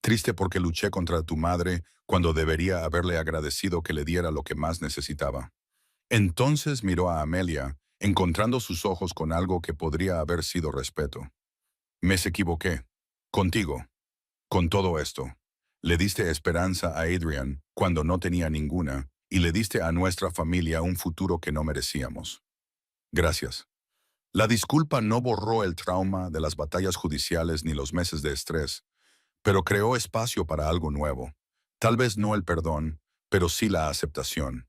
Triste porque luché contra tu madre cuando debería haberle agradecido que le diera lo que más necesitaba. Entonces miró a Amelia, encontrando sus ojos con algo que podría haber sido respeto. Me equivoqué. Contigo. Con todo esto. Le diste esperanza a Adrian cuando no tenía ninguna, y le diste a nuestra familia un futuro que no merecíamos. Gracias. La disculpa no borró el trauma de las batallas judiciales ni los meses de estrés, pero creó espacio para algo nuevo. Tal vez no el perdón, pero sí la aceptación.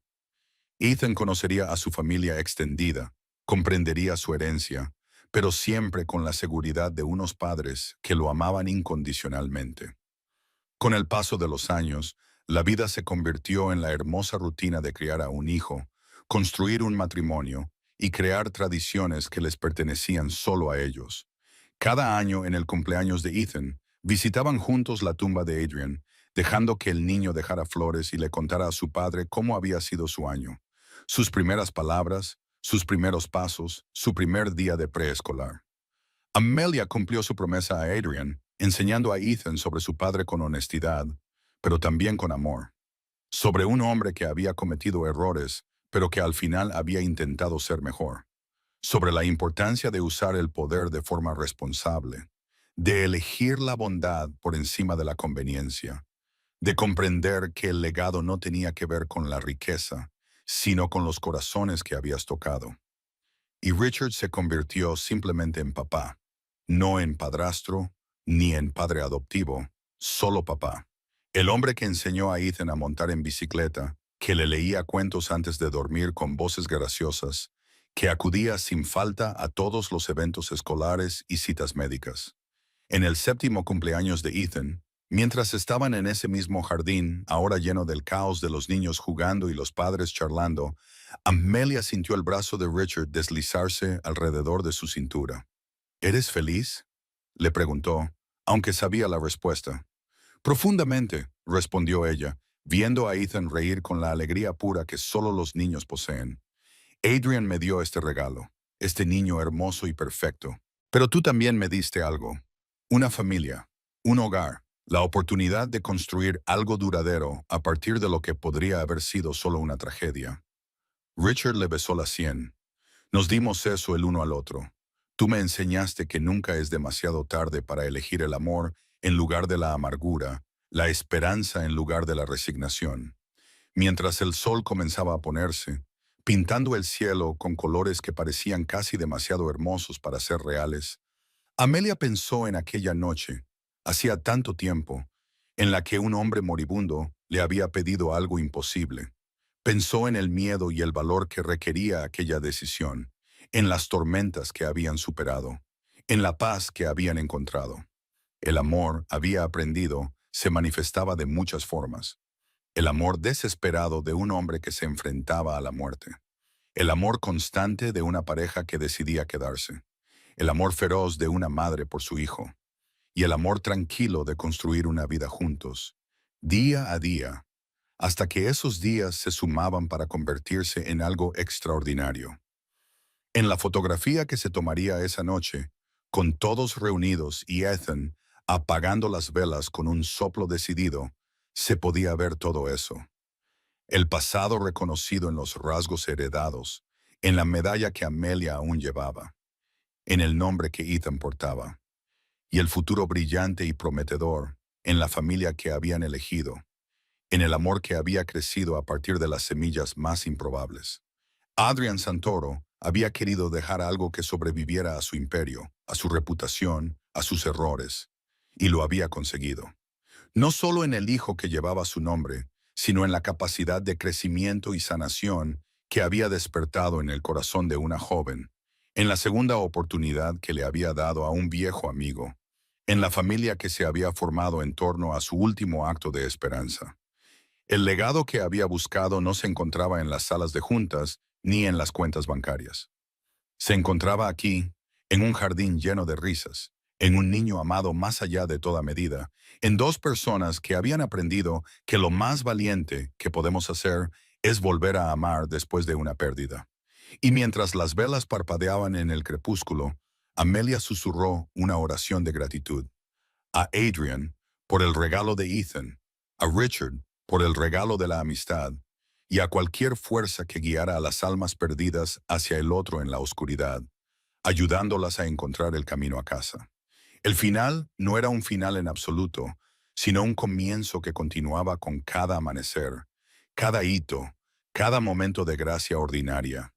Ethan conocería a su familia extendida, comprendería su herencia, pero siempre con la seguridad de unos padres que lo amaban incondicionalmente. Con el paso de los años, la vida se convirtió en la hermosa rutina de criar a un hijo, construir un matrimonio y crear tradiciones que les pertenecían solo a ellos. Cada año en el cumpleaños de Ethan, visitaban juntos la tumba de Adrian, dejando que el niño dejara flores y le contara a su padre cómo había sido su año, sus primeras palabras, sus primeros pasos, su primer día de preescolar. Amelia cumplió su promesa a Adrian, enseñando a Ethan sobre su padre con honestidad, pero también con amor. Sobre un hombre que había cometido errores, pero que al final había intentado ser mejor. Sobre la importancia de usar el poder de forma responsable, de elegir la bondad por encima de la conveniencia, de comprender que el legado no tenía que ver con la riqueza, sino con los corazones que habías tocado. Y Richard se convirtió simplemente en papá, no en padrastro, ni en padre adoptivo, solo papá. El hombre que enseñó a Ethan a montar en bicicleta, que le leía cuentos antes de dormir con voces graciosas, que acudía sin falta a todos los eventos escolares y citas médicas. En el séptimo cumpleaños de Ethan, mientras estaban en ese mismo jardín, ahora lleno del caos de los niños jugando y los padres charlando, Amelia sintió el brazo de Richard deslizarse alrededor de su cintura. ¿Eres feliz?, le preguntó, aunque sabía la respuesta. Profundamente, respondió ella, viendo a Ethan reír con la alegría pura que solo los niños poseen. Adrian me dio este regalo, este niño hermoso y perfecto. Pero tú también me diste algo. Una familia, un hogar, la oportunidad de construir algo duradero a partir de lo que podría haber sido solo una tragedia. Richard le besó la sien. Nos dimos eso el uno al otro. Tú me enseñaste que nunca es demasiado tarde para elegir el amor en lugar de la amargura, la esperanza en lugar de la resignación. Mientras el sol comenzaba a ponerse, pintando el cielo con colores que parecían casi demasiado hermosos para ser reales, Amelia pensó en aquella noche, hacía tanto tiempo, en la que un hombre moribundo le había pedido algo imposible. Pensó en el miedo y el valor que requería aquella decisión, en las tormentas que habían superado, en la paz que habían encontrado. El amor, había aprendido, se manifestaba de muchas formas. El amor desesperado de un hombre que se enfrentaba a la muerte. El amor constante de una pareja que decidía quedarse. El amor feroz de una madre por su hijo. Y el amor tranquilo de construir una vida juntos, día a día, hasta que esos días se sumaban para convertirse en algo extraordinario. En la fotografía que se tomaría esa noche, con todos reunidos y Ethan apagando las velas con un soplo decidido, se podía ver todo eso. El pasado reconocido en los rasgos heredados, en la medalla que Amelia aún llevaba, en el nombre que Ethan portaba, y el futuro brillante y prometedor en la familia que habían elegido, en el amor que había crecido a partir de las semillas más improbables. Adrian Santoro había querido dejar algo que sobreviviera a su imperio, a su reputación, a sus errores, y lo había conseguido. No solo en el hijo que llevaba su nombre, sino en la capacidad de crecimiento y sanación que había despertado en el corazón de una joven, en la segunda oportunidad que le había dado a un viejo amigo, en la familia que se había formado en torno a su último acto de esperanza. El legado que había buscado no se encontraba en las salas de juntas ni en las cuentas bancarias. Se encontraba aquí, en un jardín lleno de risas, en un niño amado más allá de toda medida, en dos personas que habían aprendido que lo más valiente que podemos hacer es volver a amar después de una pérdida. Y mientras las velas parpadeaban en el crepúsculo, Amelia susurró una oración de gratitud. A Adrian, por el regalo de Ethan, a Richard, por el regalo de la amistad, y a cualquier fuerza que guiara a las almas perdidas hacia el otro en la oscuridad, ayudándolas a encontrar el camino a casa. El final no era un final en absoluto, sino un comienzo que continuaba con cada amanecer, cada hito, cada momento de gracia ordinaria.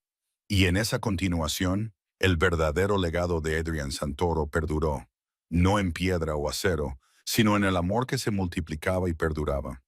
Y en esa continuación, el verdadero legado de Adrian Santoro perduró, no en piedra o acero, sino en el amor que se multiplicaba y perduraba.